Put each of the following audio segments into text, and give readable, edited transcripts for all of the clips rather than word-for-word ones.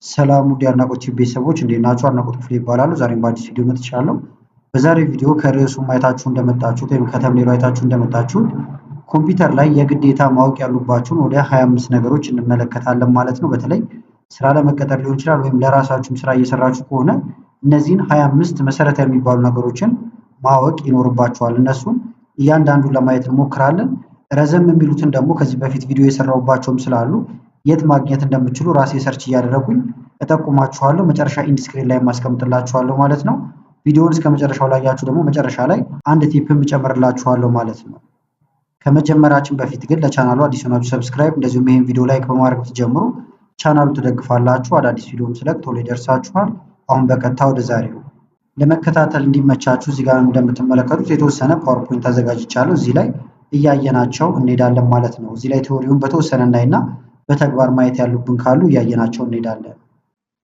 ሰላም ውድ የአድናቆት ቤተሰቦች እንዴት ናችሁ? አድናቆት ክፍሌ ይባላሉ። ዛሬም በአዲስ ቪዲዮ መጥቻለሁ። በዛሬው ቪዲዮ ከርዕሱ አይታችሁ እንደመጣችሁት ወይም ከተምኔሉ አይታችሁ እንደመጣችሁት ኮምፒውተር ላይ የግዴታ ማወቅ ያሉባችሁን ወደ 25 ነገሮች እንመለከታለን ማለት ነው። በተለይ ስራ ለመቀጠር ሊሆን ይችላል ወይም ለራሳችሁም ስራ እየሰራችሁ ከሆነ እነዚህን 25 መሰረታዊ የሚባሉ ነገሮችን ማወቅ ይኖርባችኋል። እነሱን እያንዳንዱን ለማየት እንሞክራለን። ረዘም የሚሉትን ደግሞ ከዚህ በፊት ቪዲዮ የሰራሁባቸውም ስላሉ የት ማግኘት እንደምትችሉ ራሴ ሰርች እያደረኩኝ እጠቁማችኋለሁ። መጨረሻ ኢንድ ስክሪን ላይ ማስቀምጥላችኋለሁ ማለት ነው። ቪዲዮውን እስከ መጨረሻው ላያችሁ ደግሞ መጨረሻ ላይ አንድ ቲፕም እጨምርላችኋለሁ ማለት ነው። ከመጀመራችን በፊት ግን ለቻናሉ አዲስ ሆናችሁ ሰብስክራይብ፣ እንደዚሁም ይሄን ቪዲዮ ላይክ በማድረግ ብትጀምሩ ቻናሉ ትደግፋላችሁ። አዳዲስ ቪዲዮም ስለቅ ቶሎ ይደርሳችኋል። አሁን በቀጥታ ወደ ዛሬው ለመከታተል እንዲመቻችሁ እዚህ ጋር እንደምትመለከቱት የተወሰነ ፓወርፖይንት አዘጋጅቻለሁ። እዚህ ላይ እያየናቸው እንሄዳለን ማለት ነው። እዚህ ላይ ቲዎሪውን በተወሰነ እናይና በተግባር ማየት ያሉብን ካሉ እያየናቸው እንሄዳለን።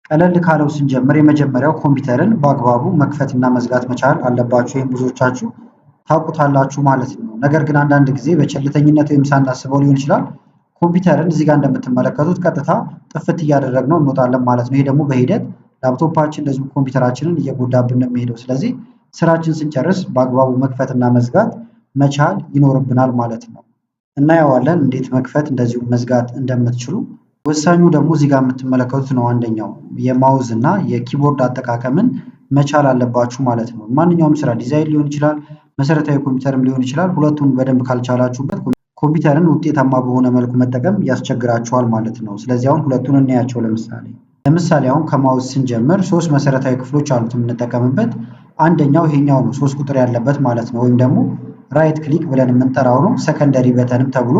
ቀለል ካለው ስንጀምር የመጀመሪያው ኮምፒውተርን በአግባቡ መክፈትና መዝጋት መቻል አለባችሁ። ወይም ብዙዎቻችሁ ታውቁታላችሁ ማለት ነው። ነገር ግን አንዳንድ ጊዜ በቸልተኝነት ወይም ሳናስበው ሊሆን ይችላል ኮምፒውተርን እዚህ ጋር እንደምትመለከቱት ቀጥታ ጥፍት እያደረግነው እንወጣለን ማለት ነው። ይሄ ደግሞ በሂደት ላፕቶፓችን እንደዚሁ ኮምፒውተራችንን እየጎዳብን ነው የሚሄደው። ስለዚህ ስራችን ስንጨርስ በአግባቡ መክፈትና መዝጋት መቻል ይኖርብናል ማለት ነው። እናየዋለን እንዴት መክፈት እንደዚሁ መዝጋት እንደምትችሉ። ወሳኙ ደግሞ እዚህ ጋር የምትመለከቱት ነው። አንደኛው የማውዝ እና የኪቦርድ አጠቃቀምን መቻል አለባችሁ ማለት ነው። ማንኛውም ስራ ዲዛይን ሊሆን ይችላል፣ መሰረታዊ ኮምፒውተርም ሊሆን ይችላል። ሁለቱን በደንብ ካልቻላችሁበት ኮምፒውተርን ውጤታማ በሆነ መልኩ መጠቀም ያስቸግራችኋል ማለት ነው። ስለዚህ አሁን ሁለቱን እናያቸው። ለምሳሌ አሁን ከማውዝ ስንጀምር 3 መሰረታዊ ክፍሎች አሉት የምንጠቀምበት። አንደኛው ይሄኛው ነው 3 ቁጥር ያለበት ማለት ነው። ወይም ደግሞ ራይት ክሊክ ብለን የምንጠራው ነው። ሰከንደሪ በተንም ተብሎ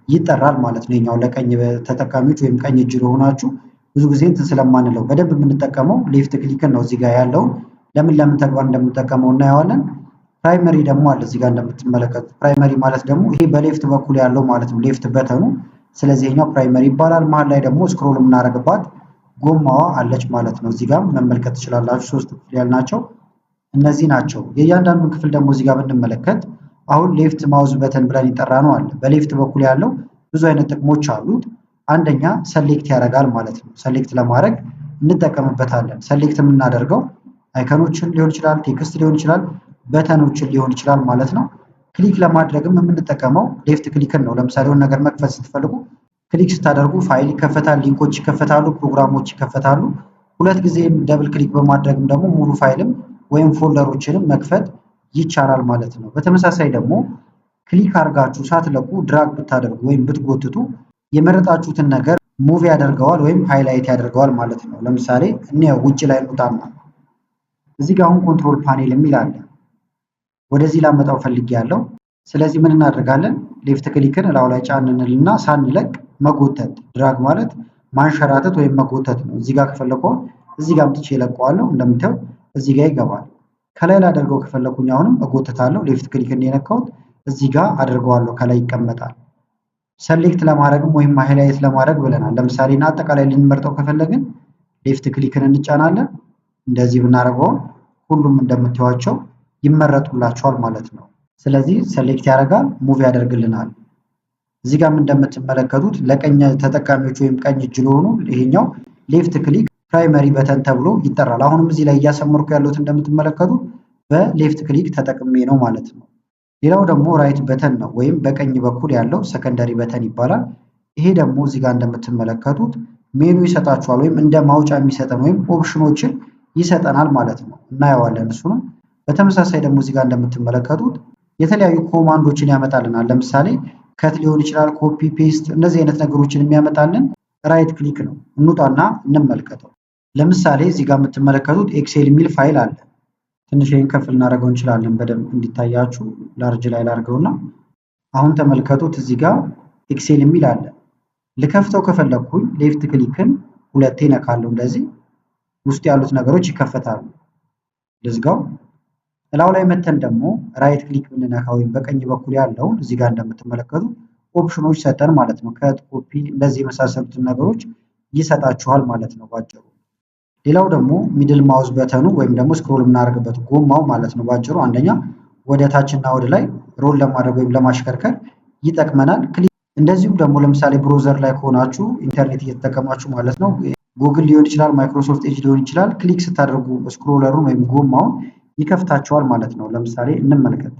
ይጠራል ማለት ነው። ይሄኛው ለቀኝ ተጠቃሚዎች ወይም ቀኝ እጅ ለሆናችሁ ብዙ ጊዜ እንትን ስለማንለው በደንብ የምንጠቀመው ሌፍት ክሊክን ነው። እዚህ ጋር ያለውን ለምን ተግባር እንደምንጠቀመው እናየዋለን። ፕራይመሪ ደግሞ አለ እዚህ ጋር እንደምትመለከቱት። ፕራይመሪ ማለት ደግሞ ይሄ በሌፍት በኩል ያለው ማለት ነው፣ ሌፍት በተኑ። ስለዚህ ይሄኛው ፕራይመሪ ይባላል። መሀል ላይ ደግሞ ስክሮል የምናደርግባት ጎማዋ አለች ማለት ነው። እዚህ ጋር መመልከት ትችላላችሁ። 3 ክፍል ያልናቸው እነዚህ ናቸው። የእያንዳንዱን ክፍል ደግሞ እዚህ ጋር ብንመለከት አሁን ሌፍት ማውዝ በተን ብለን ይጠራ ነው አለ። በሌፍት በኩል ያለው ብዙ አይነት ጥቅሞች አሉት። አንደኛ ሰሌክት ያደርጋል ማለት ነው። ሰሌክት ለማድረግ እንጠቀምበታለን። ሰሌክት የምናደርገው አይከኖችን ሊሆን ይችላል፣ ቴክስት ሊሆን ይችላል፣ በተኖችን ሊሆን ይችላል ማለት ነው። ክሊክ ለማድረግም የምንጠቀመው ሌፍት ክሊክን ነው። ለምሳሌ የሆነ ነገር መክፈት ስትፈልጉ ክሊክ ስታደርጉ ፋይል ይከፈታል፣ ሊንኮች ይከፈታሉ፣ ፕሮግራሞች ይከፈታሉ። ሁለት ጊዜ ደብል ክሊክ በማድረግም ደግሞ ሙሉ ፋይልም ወይም ፎልደሮችንም መክፈት ይቻላል ማለት ነው። በተመሳሳይ ደግሞ ክሊክ አድርጋችሁ ሳትለቁ ድራግ ብታደርጉ ወይም ብትጎትቱ የመረጣችሁትን ነገር ሙቭ ያደርገዋል ወይም ሃይላይት ያደርገዋል ማለት ነው። ለምሳሌ እኔው ውጭ ላይ እንውጣና እዚህ ጋር አሁን ኮንትሮል ፓኔል የሚል አለ። ወደዚህ ላመጣው ፈልጌያለሁ። ስለዚህ ምን እናደርጋለን? ሌፍት ክሊክን እላው ላይ ጫን እንልና ሳንለቅ መጎተት። ድራግ ማለት ማንሸራተት ወይም መጎተት ነው። እዚህ ጋር ከፈለኩ እዚህ ጋር አምጥቼ እለቀዋለሁ። እንደምታዩት እዚህ ጋር ይገባል። ከላይ ላደርገው ከፈለኩኝ አሁንም እጎትታለሁ። ሌፍት ክሊክ እንደነካሁት እዚህ ጋር አድርገዋለሁ፣ ከላይ ይቀመጣል። ሰሌክት ለማድረግም ወይም ሃይላይት ለማድረግ ብለናል። ለምሳሌ እና አጠቃላይ ልንመርጠው ከፈለግን ሌፍት ክሊክን እንጫናለን። እንደዚህ ብናደርገው ሁሉም እንደምታዩቸው ይመረጡላቸዋል ማለት ነው። ስለዚህ ሰሌክት ያደርጋል፣ ሙቭ ያደርግልናል። እዚህ ጋርም እንደምትመለከቱት ለቀኝ ተጠቃሚዎች ወይም ቀኝ እጅ ለሆኑ ይሄኛው ሌፍት ክሊክ ፕራይመሪ በተን ተብሎ ይጠራል። አሁንም እዚህ ላይ እያሰመርኩ ያለሁት እንደምትመለከቱት በሌፍት ክሊክ ተጠቅሜ ነው ማለት ነው። ሌላው ደግሞ ራይት በተን ነው ወይም በቀኝ በኩል ያለው ሰከንደሪ በተን ይባላል። ይሄ ደግሞ እዚህ ጋር እንደምትመለከቱት ሜኑ ይሰጣችኋል ወይም እንደ ማውጫ የሚሰጠን ወይም ኦፕሽኖችን ይሰጠናል ማለት ነው። እናየዋለን እሱንም። በተመሳሳይ ደግሞ እዚህ ጋር እንደምትመለከቱት የተለያዩ ኮማንዶችን ያመጣልናል። ለምሳሌ ከት ሊሆን ይችላል፣ ኮፒ ፔስት፣ እነዚህ አይነት ነገሮችን የሚያመጣልን ራይት ክሊክ ነው። እንውጣና እንመልከተው። ለምሳሌ እዚህ ጋር የምትመለከቱት ኤክሴል የሚል ፋይል አለ። ትንሽ ይሄን ከፍ ልናደርገው እንችላለን በደንብ እንዲታያችሁ። ላርጅ ላይ ላድርገውና አሁን ተመልከቱት። እዚህ ጋር ኤክሴል የሚል አለ። ልከፍተው ከፈለኩኝ ሌፍት ክሊክን ሁለቴ ነካለሁ። እንደዚህ ውስጥ ያሉት ነገሮች ይከፈታሉ። ልዝጋው። እላው ላይ መተን ደግሞ ራይት ክሊክ ብንነካ ወይም በቀኝ በኩል ያለውን እዚህ ጋር እንደምትመለከቱት ኦፕሽኖች ሰጠን ማለት ነው። ከት፣ ኮፒ፣ እንደዚህ የመሳሰሉትን ነገሮች ይሰጣችኋል ማለት ነው ባጭሩ። ሌላው ደግሞ ሚድል ማውዝ በተኑ ወይም ደግሞ ስክሮል የምናደርግበት ጎማው ማለት ነው ባጭሩ። አንደኛ ወደ ታችና ወደ ላይ ሮል ለማድረግ ወይም ለማሽከርከር ይጠቅመናል። እንደዚሁም ደግሞ ለምሳሌ ብሮዘር ላይ ከሆናችሁ ኢንተርኔት እየተጠቀማችሁ ማለት ነው ጉግል ሊሆን ይችላል፣ ማይክሮሶፍት ኤጅ ሊሆን ይችላል። ክሊክ ስታደርጉ ስክሮለሩን ወይም ጎማውን ይከፍታቸዋል ማለት ነው። ለምሳሌ እንመልከት።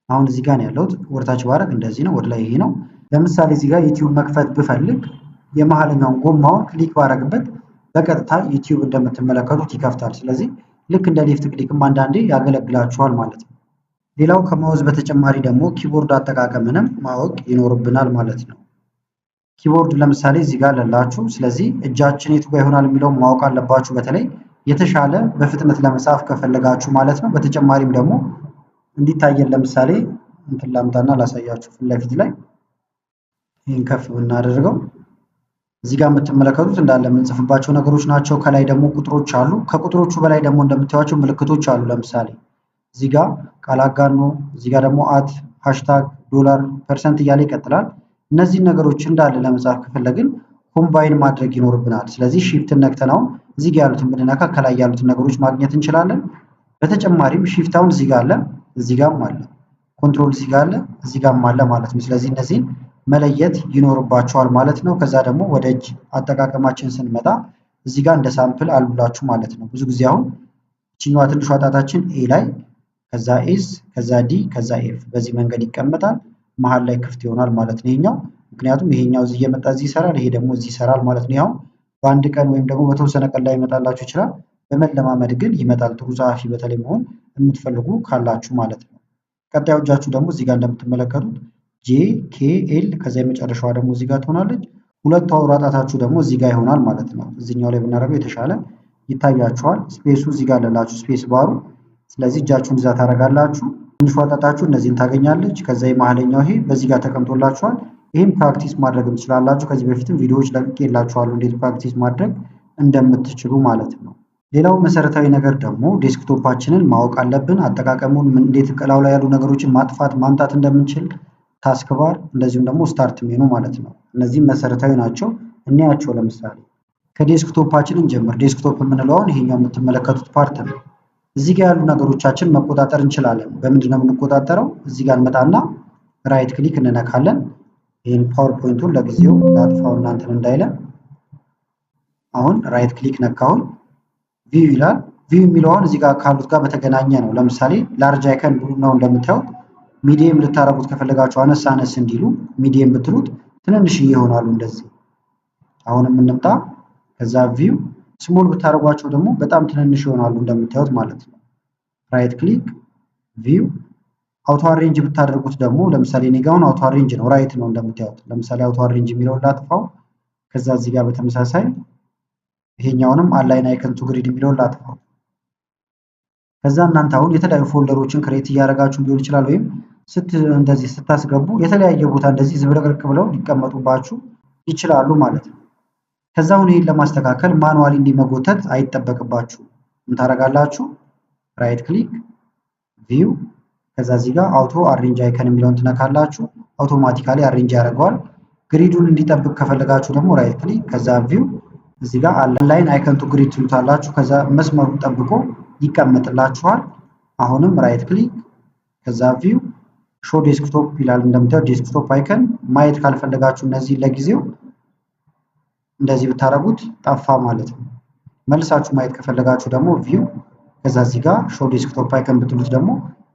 አሁን እዚህ ጋር ነው ያለሁት። ወደታች ባረግ እንደዚህ ነው፣ ወደ ላይ ይሄ ነው። ለምሳሌ እዚህ ጋር ዩቲዩብ መክፈት ብፈልግ የመሀለኛውን ጎማውን ክሊክ ባረግበት በቀጥታ ዩቲዩብ እንደምትመለከቱት ይከፍታል። ስለዚህ ልክ እንደ ሌፍት ክሊክም አንዳንዴ ያገለግላችኋል ማለት ነው። ሌላው ከማውዝ በተጨማሪ ደግሞ ኪቦርድ አጠቃቀምንም ማወቅ ይኖርብናል ማለት ነው። ኪቦርድ ለምሳሌ እዚህ ጋር አለላችሁ። ስለዚህ እጃችን የቱ ጋር ይሆናል የሚለውን ማወቅ አለባችሁ። በተለይ የተሻለ በፍጥነት ለመጻፍ ከፈለጋችሁ ማለት ነው። በተጨማሪም ደግሞ እንዲታየን ለምሳሌ እንትን ላምጣና ላሳያችሁ። ፊት ለፊት ላይ ይህን ከፍ ብናደርገው እዚህ ጋር የምትመለከቱት እንዳለ የምንጽፍባቸው ነገሮች ናቸው። ከላይ ደግሞ ቁጥሮች አሉ። ከቁጥሮቹ በላይ ደግሞ እንደምታዩቸው ምልክቶች አሉ። ለምሳሌ እዚህ ጋር ቃል አጋኖ፣ እዚህ ጋር ደግሞ አት፣ ሃሽታግ፣ ዶላር፣ ፐርሰንት እያለ ይቀጥላል። እነዚህን ነገሮች እንዳለ ለመጻፍ ከፈለግን ኮምባይን ማድረግ ይኖርብናል። ስለዚህ ሺፍትን ነክተናው እዚህ ጋር ያሉትን ብንነካ ከላይ ያሉትን ነገሮች ማግኘት እንችላለን። በተጨማሪም ሺፍታውን እዚህ ጋር አለ፣ እዚህ ጋርም አለ፣ ኮንትሮል እዚህ ጋር አለ፣ እዚህ ጋርም አለ ማለት ነው። ስለዚህ እነዚህን መለየት ይኖርባቸዋል ማለት ነው። ከዛ ደግሞ ወደ እጅ አጠቃቀማችን ስንመጣ እዚህ ጋር እንደ ሳምፕል አሉላችሁ ማለት ነው። ብዙ ጊዜ አሁን እችኛዋ ትንሿ ጣታችን ኤ ላይ፣ ከዛ ኤስ፣ ከዛ ዲ፣ ከዛ ኤፍ በዚህ መንገድ ይቀመጣል። መሀል ላይ ክፍት ይሆናል ማለት ነው ይሄኛው። ምክንያቱም ይሄኛው እዚህ እየመጣ እዚህ ይሰራል፣ ይሄ ደግሞ እዚህ ይሰራል ማለት ነው። ያው በአንድ ቀን ወይም ደግሞ በተወሰነ ቀን ላይ ይመጣላችሁ ይችላል። በመለማመድ ግን ይመጣል። ጥሩ ጸሐፊ በተለይ መሆን የምትፈልጉ ካላችሁ ማለት ነው። ቀጣዩ እጃችሁ ደግሞ እዚህ ጋር እንደምትመለከቱት ጄ ኬ ኤል ከዛ የመጨረሻዋ ደግሞ እዚህ ጋር ትሆናለች። ሁለቱ አውራ ጣታችሁ ደግሞ እዚህ ጋር ይሆናል ማለት ነው። እዚህኛው ላይ ብናደርገው የተሻለ ይታያችኋል። ስፔሱ እዚህ ጋር አለላችሁ፣ ስፔስ ባሩ። ስለዚህ እጃችሁን እዛ ታደርጋላችሁ። ትንሿ ጣታችሁ እነዚህን ታገኛለች። ከዛ የመሀለኛው ይሄ በዚህ ጋር ተቀምጦላችኋል። ይህም ፕራክቲስ ማድረግ ትችላላችሁ። ከዚህ በፊትም ቪዲዮዎች ለቅቄላችኋለሁ እንዴት ፕራክቲስ ማድረግ እንደምትችሉ ማለት ነው። ሌላው መሰረታዊ ነገር ደግሞ ዴስክቶፓችንን ማወቅ አለብን። አጠቃቀሙን እንዴት እላዩ ላይ ያሉ ነገሮችን ማጥፋት ማምጣት እንደምንችል ታስክ ባር፣ እንደዚሁም ደግሞ ስታርት ሜኑ ማለት ነው። እነዚህም መሰረታዊ ናቸው። እንያቸው። ለምሳሌ ከዴስክቶፓችን እንጀምር። ዴስክቶፕ የምንለው አሁን ይሄኛው የምትመለከቱት ፓርት ነው። እዚህ ጋር ያሉ ነገሮቻችን መቆጣጠር እንችላለን። በምንድን ነው የምንቆጣጠረው? እዚህ ጋር እንመጣና ራይት ክሊክ እንነካለን። ይህን ፓወርፖይንቱን ለጊዜው ላጥፋው እናንተን እንዳይለን። አሁን ራይት ክሊክ ነካሁን፣ ቪው ይላል። ቪው የሚለው አሁን እዚህ ጋር ካሉት ጋር በተገናኘ ነው። ለምሳሌ ላርጅ አይከን ነው እንደምታዩት። ሚዲየም ልታረጉት ከፈለጋችሁ አነስ አነስ እንዲሉ ሚዲየም ብትሉት ትንንሽዬ ይሆናሉ እንደዚህ። አሁንም እንምጣ። ከዛ ቪው ስሞል ብታረጓቸው ደግሞ በጣም ትንንሽ ይሆናሉ እንደምታዩት ማለት ነው። ራይት ክሊክ ቪው። አውቶ አሬንጅ ብታደርጉት ደግሞ ለምሳሌ እኔ ጋር አሁን አውቶ አሬንጅ ነው፣ ራይት ነው እንደምታዩት። ለምሳሌ አውቶ አሬንጅ የሚለውን ላጥፋው። ከዛ እዚህ ጋር በተመሳሳይ ይሄኛውንም አላይን አይከን ቱ ግሪድ የሚለውን ላጥፋው። ከዛ እናንተ አሁን የተለያዩ ፎልደሮችን ክሬት እያደረጋችሁ ሊሆን ይችላል፣ ወይም እንደዚህ ስታስገቡ የተለያየ ቦታ እንደዚህ ዝብርቅርቅ ብለው ሊቀመጡባችሁ ይችላሉ ማለት ነው። ከዛ አሁን ይሄን ለማስተካከል ማኑዋሊ እንዲመጎተት አይጠበቅባችሁ። ምን ታደርጋላችሁ? ራይት ክሊክ ቪው፣ ከዛ እዚህ ጋር አውቶ አሬንጅ አይከን የሚለውን ትነካላችሁ። አውቶማቲካሊ አሬንጅ ያደርገዋል። ግሪዱን እንዲጠብቅ ከፈለጋችሁ ደግሞ ራይት ክሊክ ከዛ ቪው፣ እዚህ ጋር አላይን አይከን ቱ ግሪድ ትሉታላችሁ። ከዛ መስመሩን ጠብቆ ይቀመጥላችኋል። አሁንም ራይት ክሊክ ከዛ ቪው ሾው ዴስክቶፕ ይላል። እንደምታዩት ዴስክቶፕ አይከን ማየት ካልፈለጋችሁ እነዚህ ለጊዜው እንደዚህ ብታረጉት ጠፋ ማለት ነው። መልሳችሁ ማየት ከፈለጋችሁ ደግሞ ቪው ከዛ እዚህ ጋር ሾው ዴስክቶፕ አይከን ብትሉት ደግሞ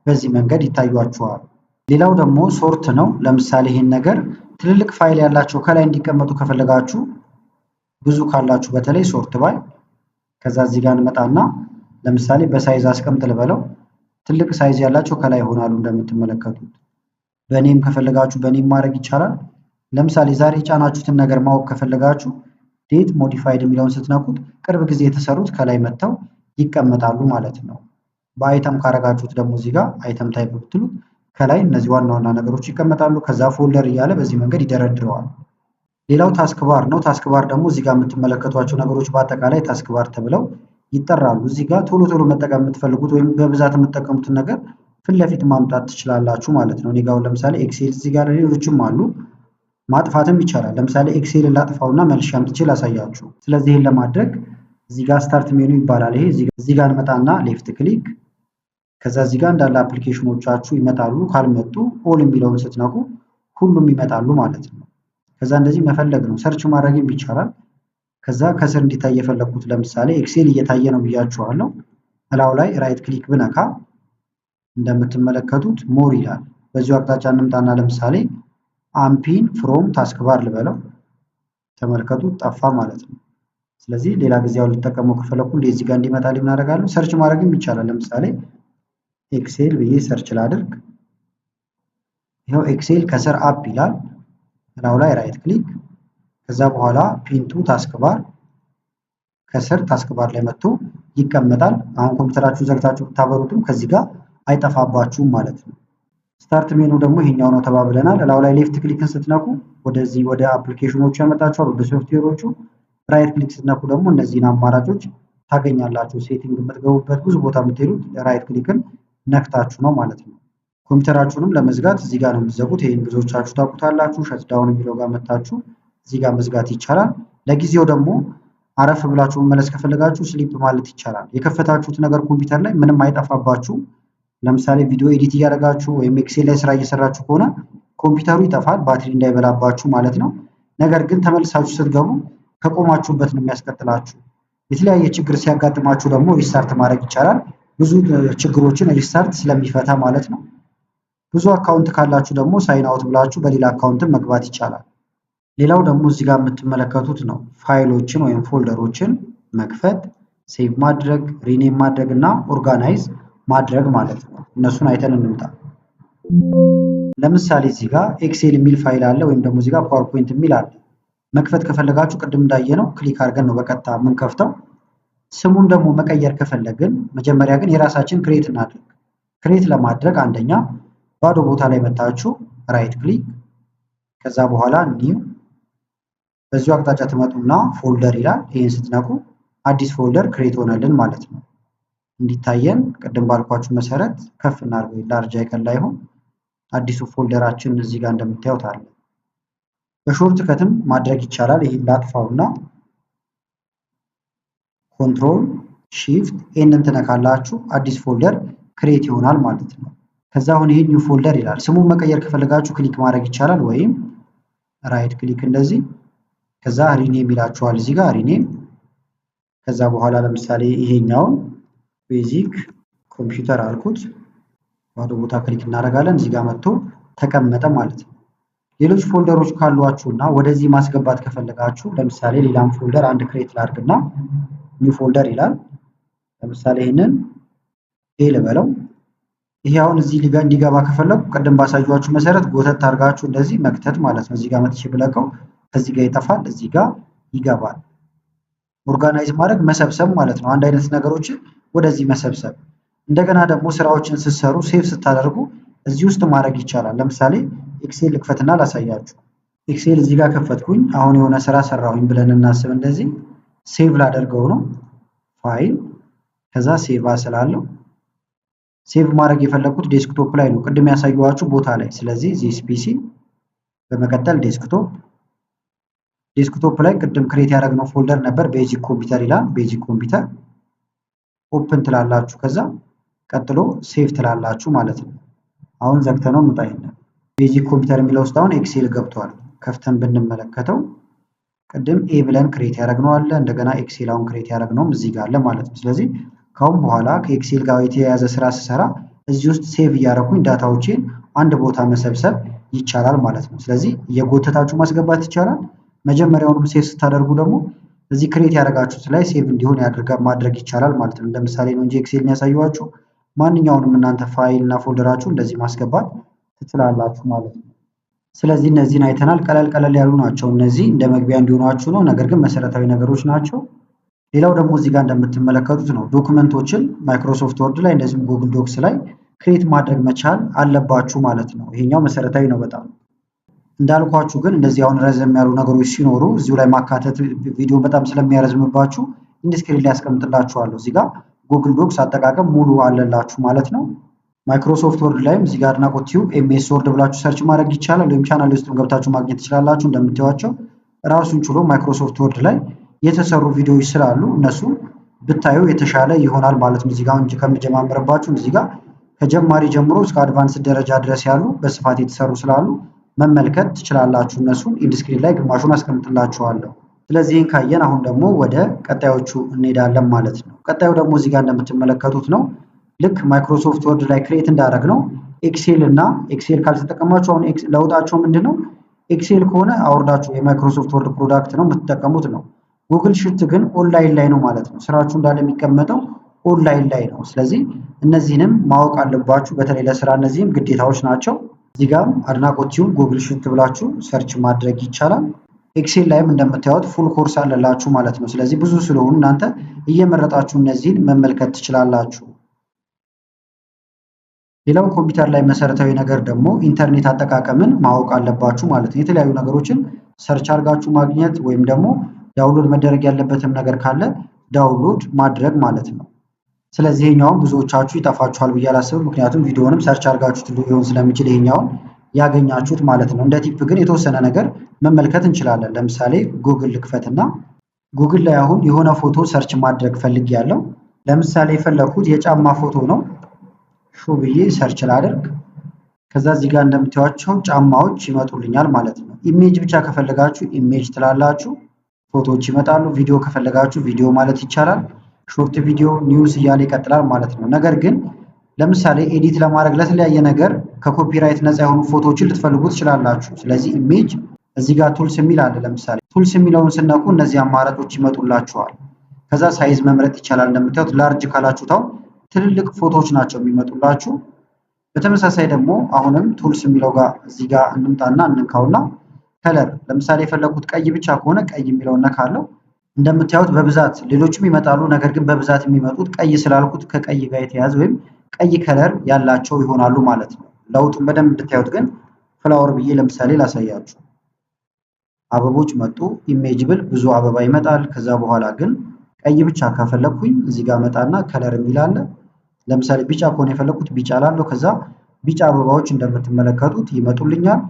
በዚህ መንገድ ይታያችኋል። ሌላው ደግሞ ሶርት ነው። ለምሳሌ ይሄን ነገር ትልልቅ ፋይል ያላቸው ከላይ እንዲቀመጡ ከፈለጋችሁ ብዙ ካላችሁ በተለይ ሶርት ባይ፣ ከዛ እዚህ ጋር እንመጣና ለምሳሌ በሳይዝ አስቀምጥ ልበለው። ትልቅ ሳይዝ ያላቸው ከላይ ይሆናሉ እንደምትመለከቱት። በኔም ከፈለጋችሁ በኔም ማድረግ ይቻላል። ለምሳሌ ዛሬ የጫናችሁትን ነገር ማወቅ ከፈለጋችሁ ዴት ሞዲፋይድ የሚለውን ስትነኩት ቅርብ ጊዜ የተሰሩት ከላይ መጥተው ይቀመጣሉ ማለት ነው። በአይተም ካረጋችሁት ደግሞ እዚህ ጋር አይተም ታይፕ ብትሉት ከላይ እነዚህ ዋና ዋና ነገሮች ይቀመጣሉ። ከዛ ፎልደር እያለ በዚህ መንገድ ይደረድረዋል። ሌላው ታስክ ባር ነው። ታስክ ባር ደግሞ እዚህ ጋር የምትመለከቷቸው ነገሮች በአጠቃላይ ታስክ ባር ተብለው ይጠራሉ። እዚህ ጋር ቶሎ ቶሎ መጠቀም የምትፈልጉት ወይም በብዛት የምትጠቀሙትን ነገር ፊት ለፊት ማምጣት ትችላላችሁ ማለት ነው። እኔ ጋር ለምሳሌ ኤክሴል እዚህ ጋር ሌሎችም አሉ፣ ማጥፋትም ይቻላል። ለምሳሌ ኤክሴል ላጥፋውና መልሼ አምጥቼ ላሳያችሁ። ስለዚህ ይሄን ለማድረግ እዚህ ጋር ስታርት ሜኑ ይባላል። ይሄ እዚህ ጋር እንመጣና ሌፍት ክሊክ ከዛ እዚህ ጋር እንዳለ አፕሊኬሽኖቻችሁ ይመጣሉ። ካልመጡ ኦል የሚለውን ስትነኩ ሁሉም ይመጣሉ ማለት ነው። ከዛ እንደዚህ መፈለግ ነው፣ ሰርች ማድረግም ይቻላል። ከዛ ከስር እንዲታይ የፈለኩት ለምሳሌ ኤክሴል እየታየ ነው ብያችኋለሁ። እላው ላይ ራይት ክሊክ ብነካ እንደምትመለከቱት ሞር ይላል። በዚሁ አቅጣጫ እንምጣና ለምሳሌ አምፒን ፍሮም ታስክ ባር ልበለው። ተመልከቱት ጠፋ ማለት ነው። ስለዚህ ሌላ ጊዜ አሁን ልጠቀመው ከፈለኩ እንደዚህ ጋር እንዲመጣልኝ ምን አደርጋለሁ? ሰርች ማድረግም ይቻላል። ለምሳሌ ኤክሴል ብዬ ሰርች ላድርግ። ይኸው ኤክሴል ከስር አፕ ይላል። እላው ላይ ራይት ክሊክ ከዛ በኋላ ፒንቱ ታስክ ባር ከስር ታስክ ባር ላይ መጥቶ ይቀመጣል። አሁን ኮምፒውተራችሁን ዘግታችሁ ብታበሩትም ከዚህ ጋር አይጠፋባችሁም ማለት ነው። ስታርት ሜኑ ደግሞ ይሄኛው ነው ተባብለናል። እላው ላይ ሌፍት ክሊክን ስትነኩ ወደዚህ ወደ አፕሊኬሽኖቹ ያመጣችኋል፣ ወደ ሶፍትዌሮቹ። ራይት ክሊክ ስትነኩ ደግሞ እነዚህን አማራጮች ታገኛላችሁ። ሴቲንግ የምትገቡበት ብዙ ቦታ የምትሄዱት ራይት ክሊክን ነክታችሁ ነው ማለት ነው። ኮምፒውተራችሁንም ለመዝጋት እዚህ ጋር ነው የምትዘጉት። ይሄን ብዙዎቻችሁ ታውቁታላችሁ። ሸትዳውን የሚለው ጋር መታችሁ እዚህ ጋር መዝጋት ይቻላል። ለጊዜው ደግሞ አረፍ ብላችሁ መመለስ ከፈለጋችሁ ስሊፕ ማለት ይቻላል። የከፈታችሁት ነገር ኮምፒውተር ላይ ምንም አይጠፋባችሁም። ለምሳሌ ቪዲዮ ኤዲት እያደረጋችሁ ወይም ኤክሴል ላይ ስራ እየሰራችሁ ከሆነ ኮምፒውተሩ ይጠፋል፣ ባትሪ እንዳይበላባችሁ ማለት ነው። ነገር ግን ተመልሳችሁ ስትገቡ ከቆማችሁበት ነው የሚያስቀጥላችሁ። የተለያየ ችግር ሲያጋጥማችሁ ደግሞ ሪስታርት ማድረግ ይቻላል። ብዙ ችግሮችን ሪስታርት ስለሚፈታ ማለት ነው። ብዙ አካውንት ካላችሁ ደግሞ ሳይን አውት ብላችሁ በሌላ አካውንትም መግባት ይቻላል። ሌላው ደግሞ እዚህ ጋር የምትመለከቱት ነው ፋይሎችን ወይም ፎልደሮችን መክፈት፣ ሴቭ ማድረግ፣ ሪኔም ማድረግ እና ኦርጋናይዝ ማድረግ ማለት ነው። እነሱን አይተን እንምጣ። ለምሳሌ እዚህ ጋር ኤክሴል የሚል ፋይል አለ፣ ወይም ደግሞ እዚህ ጋር ፓወርፖይንት የሚል አለ። መክፈት ከፈለጋችሁ ቅድም እንዳየነው ክሊክ አድርገን ነው በቀጥታ የምንከፍተው። ስሙን ደግሞ መቀየር ከፈለግን መጀመሪያ ግን የራሳችን ክሬት እናድርግ። ክሬት ለማድረግ አንደኛ ባዶ ቦታ ላይ መታችሁ ራይት ክሊክ ከዛ በኋላ ኒው በዚሁ አቅጣጫ ትመጡና ፎልደር ይላል። ይሄን ስትነኩ አዲስ ፎልደር ክሬት ሆነልን ማለት ነው። እንዲታየን ቅድም ባልኳችሁ መሰረት ከፍ እናድርገው፣ ላርጅ አይከን ላይ ሆን አዲሱ ፎልደራችን እዚህ ጋር እንደምታዩት አለ። በሾርት ከትም ማድረግ ይቻላል። ይሄን ላጥፋውና ኮንትሮል ሺፍት ኤንን ትነካላችሁ አዲስ ፎልደር ክሬት ይሆናል ማለት ነው። ከዛ አሁን ይሄ ኒው ፎልደር ይላል። ስሙን መቀየር ከፈለጋችሁ ክሊክ ማድረግ ይቻላል፣ ወይም ራይት ክሊክ እንደዚህ ከዛ ሪኔም ይላችኋል እዚህ ጋር ሪኔም። ከዛ በኋላ ለምሳሌ ይሄኛውን ቤዚክ ኮምፒውተር አልኩት። ባዶ ቦታ ክሊክ እናደርጋለን። እዚህ ጋር መጥቶ ተቀመጠ ማለት ነው። ሌሎች ፎልደሮች ካሏችሁና ወደዚህ ማስገባት ከፈለጋችሁ ለምሳሌ ሌላም ፎልደር አንድ ክሬት ላድርግና ኒው ፎልደር ይላል። ለምሳሌ ይሄንን ኤ ልበለው። ይሄ አሁን እዚህ እንዲገባ ከፈለኩ ቅድም ባሳያችሁ መሰረት ጎተት አድርጋችሁ እንደዚህ መክተት ማለት ነው። እዚህ ጋር መጥቼ ብለቀው ከዚህ ጋር ይጠፋል፣ እዚህ ጋር ይገባል። ኦርጋናይዝ ማድረግ መሰብሰብ ማለት ነው። አንድ አይነት ነገሮችን ወደዚህ መሰብሰብ። እንደገና ደግሞ ስራዎችን ስትሰሩ ሴቭ ስታደርጉ እዚህ ውስጥ ማድረግ ይቻላል። ለምሳሌ ኤክሴል ልክፈትና ላሳያችሁ። ኤክሴል እዚህ ጋር ከፈትኩኝ። አሁን የሆነ ስራ ሰራሁኝ ብለን እናስብ። እንደዚህ ሴቭ ላደርገው ነው። ፋይል ከዛ ሴቭ ስላለው ሴቭ ማድረግ የፈለኩት ዴስክቶፕ ላይ ነው፣ ቅድም ያሳየኋችሁ ቦታ ላይ። ስለዚህ ዚስ ፒሲ በመቀጠል ዴስክቶፕ ላይ ቅድም ክሬት ያደረግነው ፎልደር ነበር፣ ቤዚክ ኮምፒውተር ይላል። ቤዚክ ኮምፒውተር ኦፕን ትላላችሁ። ከዛ ቀጥሎ ሴቭ ትላላችሁ ማለት ነው። አሁን ዘግተነው እንውጣ። ቤዚክ ኮምፒውተር የሚለው ውስጥ አሁን ኤክሴል ገብቷል። ከፍተን ብንመለከተው ቅድም ኤ ብለን ክሬት ያደረግነው አለ፣ እንደገና ኤክሴል አሁን ክሬት ያደረግነውም እዚህ ጋር አለ ማለት ነው። ስለዚህ ካሁን በኋላ ከኤክሴል ጋር የተያያዘ ስራ ስሰራ እዚህ ውስጥ ሴቭ እያደረኩኝ ዳታዎችን አንድ ቦታ መሰብሰብ ይቻላል ማለት ነው። ስለዚህ እየጎተታችሁ ማስገባት ይቻላል። መጀመሪያውንም ሴቭ ስታደርጉ ደግሞ እዚህ ክሬት ያደረጋችሁት ላይ ሴቭ እንዲሆን ማድረግ ይቻላል ማለት ነው። እንደ ምሳሌ ነው እንጂ ኤክሴል የሚያሳዩዋችሁ ማንኛውንም እናንተ ፋይል እና ፎልደራችሁ እንደዚህ ማስገባት ትችላላችሁ ማለት ነው። ስለዚህ እነዚህን አይተናል። ቀለል ያሉ ናቸው። እነዚህ እንደ መግቢያ እንዲሆናችሁ ነው፣ ነገር ግን መሰረታዊ ነገሮች ናቸው። ሌላው ደግሞ እዚህ ጋር እንደምትመለከቱት ነው ዶክመንቶችን ማይክሮሶፍት ወርድ ላይ እንደዚሁም ጉግል ዶክስ ላይ ክሬት ማድረግ መቻል አለባችሁ ማለት ነው። ይሄኛው መሰረታዊ ነው በጣም። እንዳልኳችሁ ግን እንደዚህ አሁን ረዘም ያሉ ነገሮች ሲኖሩ እዚሁ ላይ ማካተት ቪዲዮ በጣም ስለሚያረዝምባችሁ ኢንስክሪን ላይ ያስቀምጥላችኋለሁ። እዚህ ጋር ጉግል ዶክስ አጠቃቀም ሙሉ አለላችሁ ማለት ነው። ማይክሮሶፍት ወርድ ላይም እዚህ ጋር አድናቆት ቲዩብ ኤምኤስ ወርድ ብላችሁ ሰርች ማድረግ ይቻላል፣ ወይም ቻናል ውስጥም ገብታችሁ ማግኘት ትችላላችሁ። እንደምታዩዋቸው ራሱን ችሎ ማይክሮሶፍት ወርድ ላይ የተሰሩ ቪዲዮዎች ስላሉ እነሱ ብታዩ የተሻለ ይሆናል ማለት ነው። እዚህ ጋር እንጂ ከምጀማምርባችሁ እዚህ ጋር ከጀማሪ ጀምሮ እስከ አድቫንስ ደረጃ ድረስ ያሉ በስፋት የተሰሩ ስላሉ መመልከት ትችላላችሁ። እነሱን ኢንድ ስክሪን ላይ ግማሹን አስቀምጥላችኋለሁ። ስለዚህ ይህን ካየን አሁን ደግሞ ወደ ቀጣዮቹ እንሄዳለን ማለት ነው። ቀጣዩ ደግሞ እዚህ ጋር እንደምትመለከቱት ነው። ልክ ማይክሮሶፍት ወርድ ላይ ክሬት እንዳደረግ ነው ኤክሴል እና ኤክሴል ካልተጠቀማችሁ አሁን ለውጣቸው ምንድን ነው? ኤክሴል ከሆነ አውርዳችሁ የማይክሮሶፍት ወርድ ፕሮዳክት ነው የምትጠቀሙት ነው። ጉግል ሽት ግን ኦንላይን ላይ ነው ማለት ነው። ስራችሁ እንዳለ የሚቀመጠው ኦንላይን ላይ ነው። ስለዚህ እነዚህንም ማወቅ አለባችሁ። በተለይ ለስራ እነዚህም ግዴታዎች ናቸው። እዚህ ጋርም አድናቆቲውን ጉግል ሽት ብላችሁ ሰርች ማድረግ ይቻላል። ኤክሴል ላይም እንደምታዩት ፉል ኮርስ አለላችሁ ማለት ነው። ስለዚህ ብዙ ስለሆኑ እናንተ እየመረጣችሁ እነዚህን መመልከት ትችላላችሁ። ሌላው ኮምፒውተር ላይ መሰረታዊ ነገር ደግሞ ኢንተርኔት አጠቃቀምን ማወቅ አለባችሁ ማለት ነው። የተለያዩ ነገሮችን ሰርች አድርጋችሁ ማግኘት ወይም ደግሞ ዳውንሎድ መደረግ ያለበትም ነገር ካለ ዳውንሎድ ማድረግ ማለት ነው። ስለዚህ ይሄኛውን ብዙዎቻችሁ ይጠፋችኋል ብዬ አላስብም። ምክንያቱም ቪዲዮንም ሰርች አድርጋችሁት ሊሆን ስለሚችል ይሄኛውን ያገኛችሁት ማለት ነው። እንደ ቲፕ ግን የተወሰነ ነገር መመልከት እንችላለን። ለምሳሌ ጉግል ልክፈትና ጉግል ላይ አሁን የሆነ ፎቶ ሰርች ማድረግ ፈልጌያለሁ። ለምሳሌ የፈለኩት የጫማ ፎቶ ነው። ሹ ብዬ ሰርች ላደርግ። ከዛ እዚህ ጋር እንደምታዩቸው ጫማዎች ይመጡልኛል ማለት ነው። ኢሜጅ ብቻ ከፈለጋችሁ ኢሜጅ ትላላችሁ፣ ፎቶዎች ይመጣሉ። ቪዲዮ ከፈለጋችሁ ቪዲዮ ማለት ይቻላል። ሾርት ቪዲዮ፣ ኒውስ እያለ ይቀጥላል ማለት ነው። ነገር ግን ለምሳሌ ኤዲት ለማድረግ ለተለያየ ነገር ከኮፒራይት ነፃ የሆኑ ፎቶዎችን ልትፈልጉ ትችላላችሁ። ስለዚህ ኢሜጅ እዚህ ጋር ቱልስ የሚል አለ። ለምሳሌ ቱልስ የሚለውን ስነኩ እነዚህ አማራጮች ይመጡላችኋል። ከዛ ሳይዝ መምረጥ ይቻላል። እንደምታዩት ላርጅ ካላችሁት አሁን ትልልቅ ፎቶዎች ናቸው የሚመጡላችሁ። በተመሳሳይ ደግሞ አሁንም ቱልስ የሚለው ጋር እዚህ ጋር እንምጣና እንንካውና ከለር ለምሳሌ የፈለኩት ቀይ ብቻ ከሆነ ቀይ የሚለውን ነካለው። እንደምታዩት በብዛት ሌሎችም ይመጣሉ። ነገር ግን በብዛት የሚመጡት ቀይ ስላልኩት ከቀይ ጋር የተያያዘ ወይም ቀይ ከለር ያላቸው ይሆናሉ ማለት ነው። ለውጡን በደንብ እንድታዩት ግን ፍላወር ብዬ ለምሳሌ ላሳያችሁ። አበቦች መጡ። ኢሜጅ ብል ብዙ አበባ ይመጣል። ከዛ በኋላ ግን ቀይ ብቻ ከፈለኩኝ እዚህ ጋር መጣና ከለር የሚል አለ። ለምሳሌ ቢጫ ከሆነ የፈለኩት ቢጫ ላለው። ከዛ ቢጫ አበባዎች እንደምትመለከቱት ይመጡልኛል።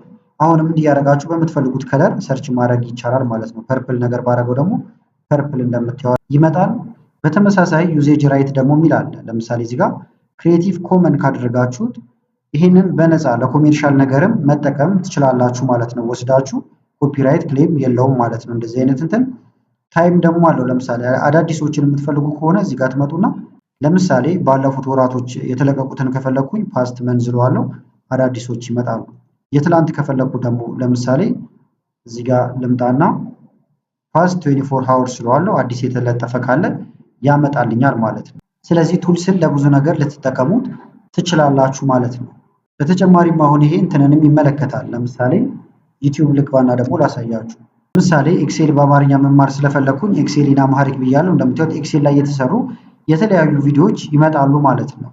አሁንም እንዲያደርጋችሁ በምትፈልጉት ከለር ሰርች ማድረግ ይቻላል ማለት ነው። ፐርፕል ነገር ባደረገው ደግሞ ፐርፕል እንደምታዩት ይመጣል። በተመሳሳይ ዩዜጅ ራይት ደግሞ የሚል አለ። ለምሳሌ እዚህ ጋር ክሬቲቭ ኮመን ካደረጋችሁት ይህንን በነፃ ለኮሜርሻል ነገርም መጠቀም ትችላላችሁ ማለት ነው። ወስዳችሁ ኮፒራይት ክሌም የለውም ማለት ነው። እንደዚህ አይነት እንትን ታይም ደግሞ አለው። ለምሳሌ አዳዲሶችን የምትፈልጉ ከሆነ እዚህ ጋር ትመጡና ለምሳሌ ባለፉት ወራቶች የተለቀቁትን ከፈለኩኝ ፓስት መንዝ እለዋለሁ፣ አዳዲሶች ይመጣሉ። የትላንት ከፈለኩ ደግሞ ለምሳሌ እዚህ ጋር ልምጣና ፓስት 24 ሃወርስ እለዋለሁ፣ አዲስ የተለጠፈ ካለ ያመጣልኛል ማለት ነው። ስለዚህ ቱልስን ለብዙ ነገር ልትጠቀሙት ትችላላችሁ ማለት ነው። በተጨማሪም አሁን ይሄ እንትንንም ይመለከታል። ለምሳሌ ዩቲዩብ ልግባና ደግሞ ላሳያችሁ። ለምሳሌ ኤክሴል በአማርኛ መማር ስለፈለኩኝ ኤክሴል ኢን አምሃሪክ ብያለሁ። እንደምታዩት ኤክሴል ላይ የተሰሩ የተለያዩ ቪዲዮዎች ይመጣሉ ማለት ነው።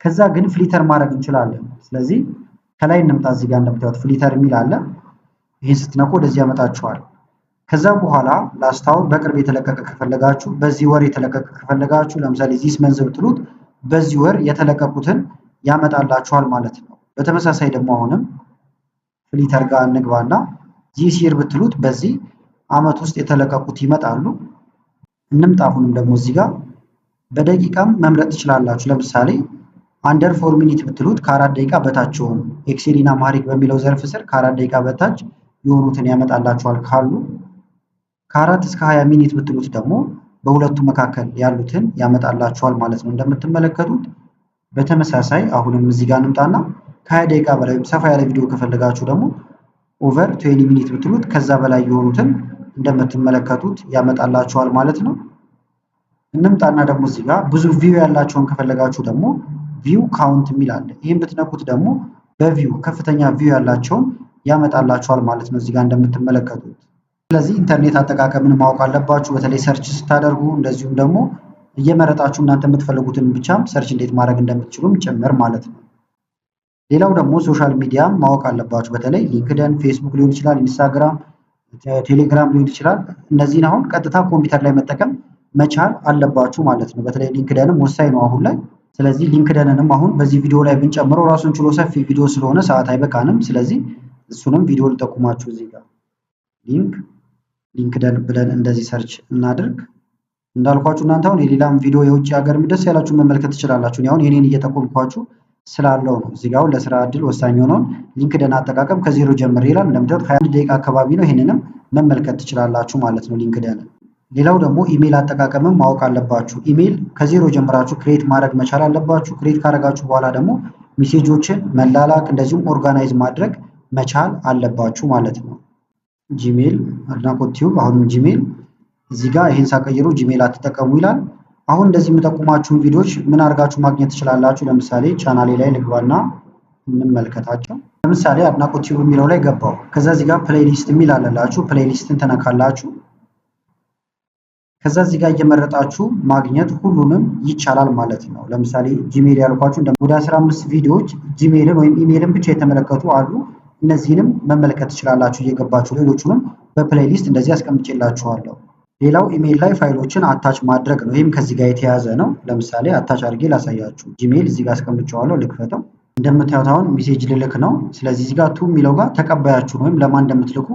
ከዛ ግን ፍሊተር ማድረግ እንችላለን። ስለዚህ ከላይ እንምጣ። እዚህ ጋር እንደምታዩት ፍሊተር የሚል አለ። ይህን ስትነኩ ወደዚህ ያመጣችኋል። ከዛ በኋላ ላስታውን በቅርብ የተለቀቀ ከፈለጋችሁ፣ በዚህ ወር የተለቀቀ ከፈለጋችሁ ለምሳሌ ዚስ መንዝ ብትሉት በዚህ ወር የተለቀቁትን ያመጣላችኋል ማለት ነው። በተመሳሳይ ደግሞ አሁንም ፍሊተር ጋር እንግባና ዚስ ይር ብትሉት በዚህ አመት ውስጥ የተለቀቁት ይመጣሉ። እንምጣ። አሁንም ደግሞ እዚህ ጋር በደቂቃም መምረጥ ትችላላችሁ። ለምሳሌ አንደር 4 ሚኒት ብትሉት ከ4 ደቂቃ በታች የሆኑ ኤክሴል ኢን አምሃሪክ በሚለው ዘርፍ ስር ከ4 ደቂቃ በታች የሆኑትን ያመጣላችኋል ካሉ። ከ4 እስከ 20 ሚኒት ብትሉት ደግሞ በሁለቱ መካከል ያሉትን ያመጣላችኋል ማለት ነው። እንደምትመለከቱት በተመሳሳይ አሁንም እዚህ ጋር እንምጣና ከ20 ደቂቃ በላይ ሰፋ ያለ ቪዲዮ ከፈለጋችሁ ደግሞ ኦቨር 20 ሚኒት ብትሉት ከዛ በላይ የሆኑትን እንደምትመለከቱት ያመጣላችኋል ማለት ነው። እንምጣና ደግሞ እዚህ ጋር ብዙ ቪው ያላቸውን ከፈለጋችሁ ደግሞ ቪው ካውንት የሚል አለ። ይህን ብትነኩት ደግሞ በቪው ከፍተኛ ቪው ያላቸውን ያመጣላችኋል ማለት ነው፣ እዚህ ጋር እንደምትመለከቱት። ስለዚህ ኢንተርኔት አጠቃቀምን ማወቅ አለባችሁ፣ በተለይ ሰርች ስታደርጉ፣ እንደዚሁም ደግሞ እየመረጣችሁ እናንተ የምትፈልጉትን ብቻም ሰርች እንዴት ማድረግ እንደምትችሉም ጭምር ማለት ነው። ሌላው ደግሞ ሶሻል ሚዲያ ማወቅ አለባችሁ። በተለይ ሊንክደን፣ ፌስቡክ ሊሆን ይችላል፣ ኢንስታግራም፣ ቴሌግራም ሊሆን ይችላል። እነዚህን አሁን ቀጥታ ኮምፒውተር ላይ መጠቀም መቻል አለባችሁ ማለት ነው። በተለይ ሊንክደንም ወሳኝ ነው አሁን ላይ። ስለዚህ ሊንክደንንም አሁን በዚህ ቪዲዮ ላይ ብንጨምረው ራሱን ችሎ ሰፊ ቪዲዮ ስለሆነ ሰዓት አይበቃንም። ስለዚህ እሱንም ቪዲዮ ልጠቁማችሁ። እዚህ ጋር ሊንክደን ብለን እንደዚህ ሰርች እናድርግ። እንዳልኳችሁ እናንተ አሁን የሌላም ቪዲዮ የውጭ ሀገር ደስ ያላችሁ መመልከት ትችላላችሁ። አሁን የኔን እየጠቆምኳችሁ ስላለው ነው። እዚህ ጋር ለስራ እድል ወሳኝ የሆነውን ሊንክድን አጠቃቀም ከዜሮ ጀምር ይላል። እንደምታዩት 21 ደቂቃ አካባቢ ነው። ይህንንም መመልከት ትችላላችሁ ማለት ነው ሊንክድን። ሌላው ደግሞ ኢሜል አጠቃቀምም ማወቅ አለባችሁ። ኢሜል ከዜሮ ጀምራችሁ ክሬት ማድረግ መቻል አለባችሁ። ክሬት ካደረጋችሁ በኋላ ደግሞ ሜሴጆችን መላላክ እንደዚሁም ኦርጋናይዝ ማድረግ መቻል አለባችሁ ማለት ነው። ጂሜል አድናቆት ቲዩብ አሁንም ጂሜል እዚህ ጋር ይህን ሳቀይሩ ጂሜል አትጠቀሙ ይላል። አሁን እንደዚህ የምጠቁማችሁን ቪዲዮዎች ምን አድርጋችሁ ማግኘት ትችላላችሁ? ለምሳሌ ቻናሌ ላይ ልግባና እንመልከታቸው። ለምሳሌ አድናቆት ቲዩብ የሚለው ላይ ገባው። ከዛ እዚህ ጋር ፕሌሊስት የሚል አለላችሁ። ፕሌሊስትን ተነካላችሁ። ከዛ እዚህ ጋር እየመረጣችሁ ማግኘት ሁሉንም ይቻላል ማለት ነው። ለምሳሌ ጂሜል ያልኳችሁ ወደ 15 ቪዲዮዎች ጂሜልን ወይም ኢሜልን ብቻ የተመለከቱ አሉ። እነዚህንም መመልከት ትችላላችሁ እየገባችሁ። ሌሎቹንም በፕሌሊስት እንደዚህ አስቀምጬላችኋለሁ። ሌላው ኢሜል ላይ ፋይሎችን አታች ማድረግ ነው። ይህም ከዚህ ጋር የተያዘ ነው። ለምሳሌ አታች አድርጌ ላሳያችሁ። ጂሜል እዚህ ጋር አስቀምጬዋለሁ። ልክፈተው። እንደምታዩት አሁን ሜሴጅ ልልክ ነው። ስለዚህ እዚህ ጋር ቱ የሚለው ጋር ተቀባያችሁን ወይም ለማን እንደምትልኩ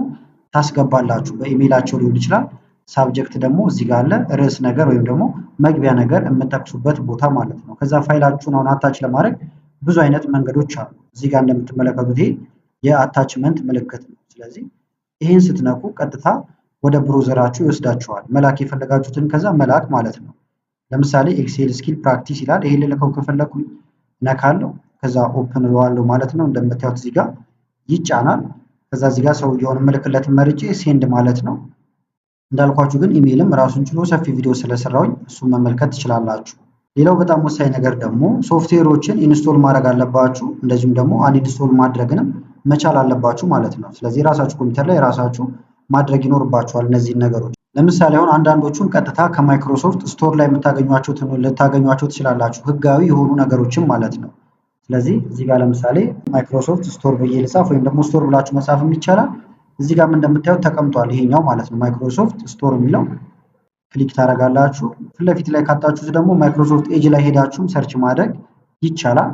ታስገባላችሁ። በኢሜላቸው ሊሆን ይችላል። ሳብጀክት ደግሞ እዚህ ጋር አለ። ርዕስ ነገር ወይም ደግሞ መግቢያ ነገር የምጠቅሱበት ቦታ ማለት ነው። ከዛ ፋይላችሁን አሁን አታች ለማድረግ ብዙ አይነት መንገዶች አሉ። እዚህ ጋር እንደምትመለከቱት ይሄ የአታችመንት ምልክት ነው። ስለዚህ ይህን ስትነኩ ቀጥታ ወደ ብሮዘራችሁ ይወስዳችኋል። መላክ የፈለጋችሁትን ከዛ መላክ ማለት ነው። ለምሳሌ ኤክሴል ስኪል ፕራክቲስ ይላል። ይሄን ልልከው ከፈለኩኝ ነካለው። ከዛ ኦፕን እለዋለሁ ማለት ነው። እንደምታዩት እዚህ ጋር ይጫናል። ከዛ እዚህ ጋር ሰውየውን ምልክለትን መርጬ ሴንድ ማለት ነው። እንዳልኳችሁ ግን ኢሜልም ራሱን ችሎ ሰፊ ቪዲዮ ስለሰራውኝ እሱን መመልከት ትችላላችሁ። ሌላው በጣም ወሳኝ ነገር ደግሞ ሶፍትዌሮችን ኢንስቶል ማድረግ አለባችሁ። እንደዚሁም ደግሞ አንኢንስቶል ማድረግንም መቻል አለባችሁ ማለት ነው። ስለዚህ ራሳችሁ ኮምፒውተር ላይ ራሳችሁ ማድረግ ይኖርባችኋል እነዚህን ነገሮች። ለምሳሌ አሁን አንዳንዶቹን ቀጥታ ከማይክሮሶፍት ስቶር ላይ ልታገኟቸው ትችላላችሁ፣ ህጋዊ የሆኑ ነገሮችን ማለት ነው። ስለዚህ እዚህ ጋር ለምሳሌ ማይክሮሶፍት ስቶር ብዬ ልጻፍ ወይም ደግሞ ስቶር ብላችሁ መጻፍም ይቻላል። እዚህ ጋርም እንደምታዩት ተቀምጧል ይሄኛው ማለት ነው። ማይክሮሶፍት ስቶር የሚለው ክሊክ ታደርጋላችሁ። ፊት ለፊት ላይ ካጣችሁት ደግሞ ማይክሮሶፍት ኤጅ ላይ ሄዳችሁም ሰርች ማድረግ ይቻላል።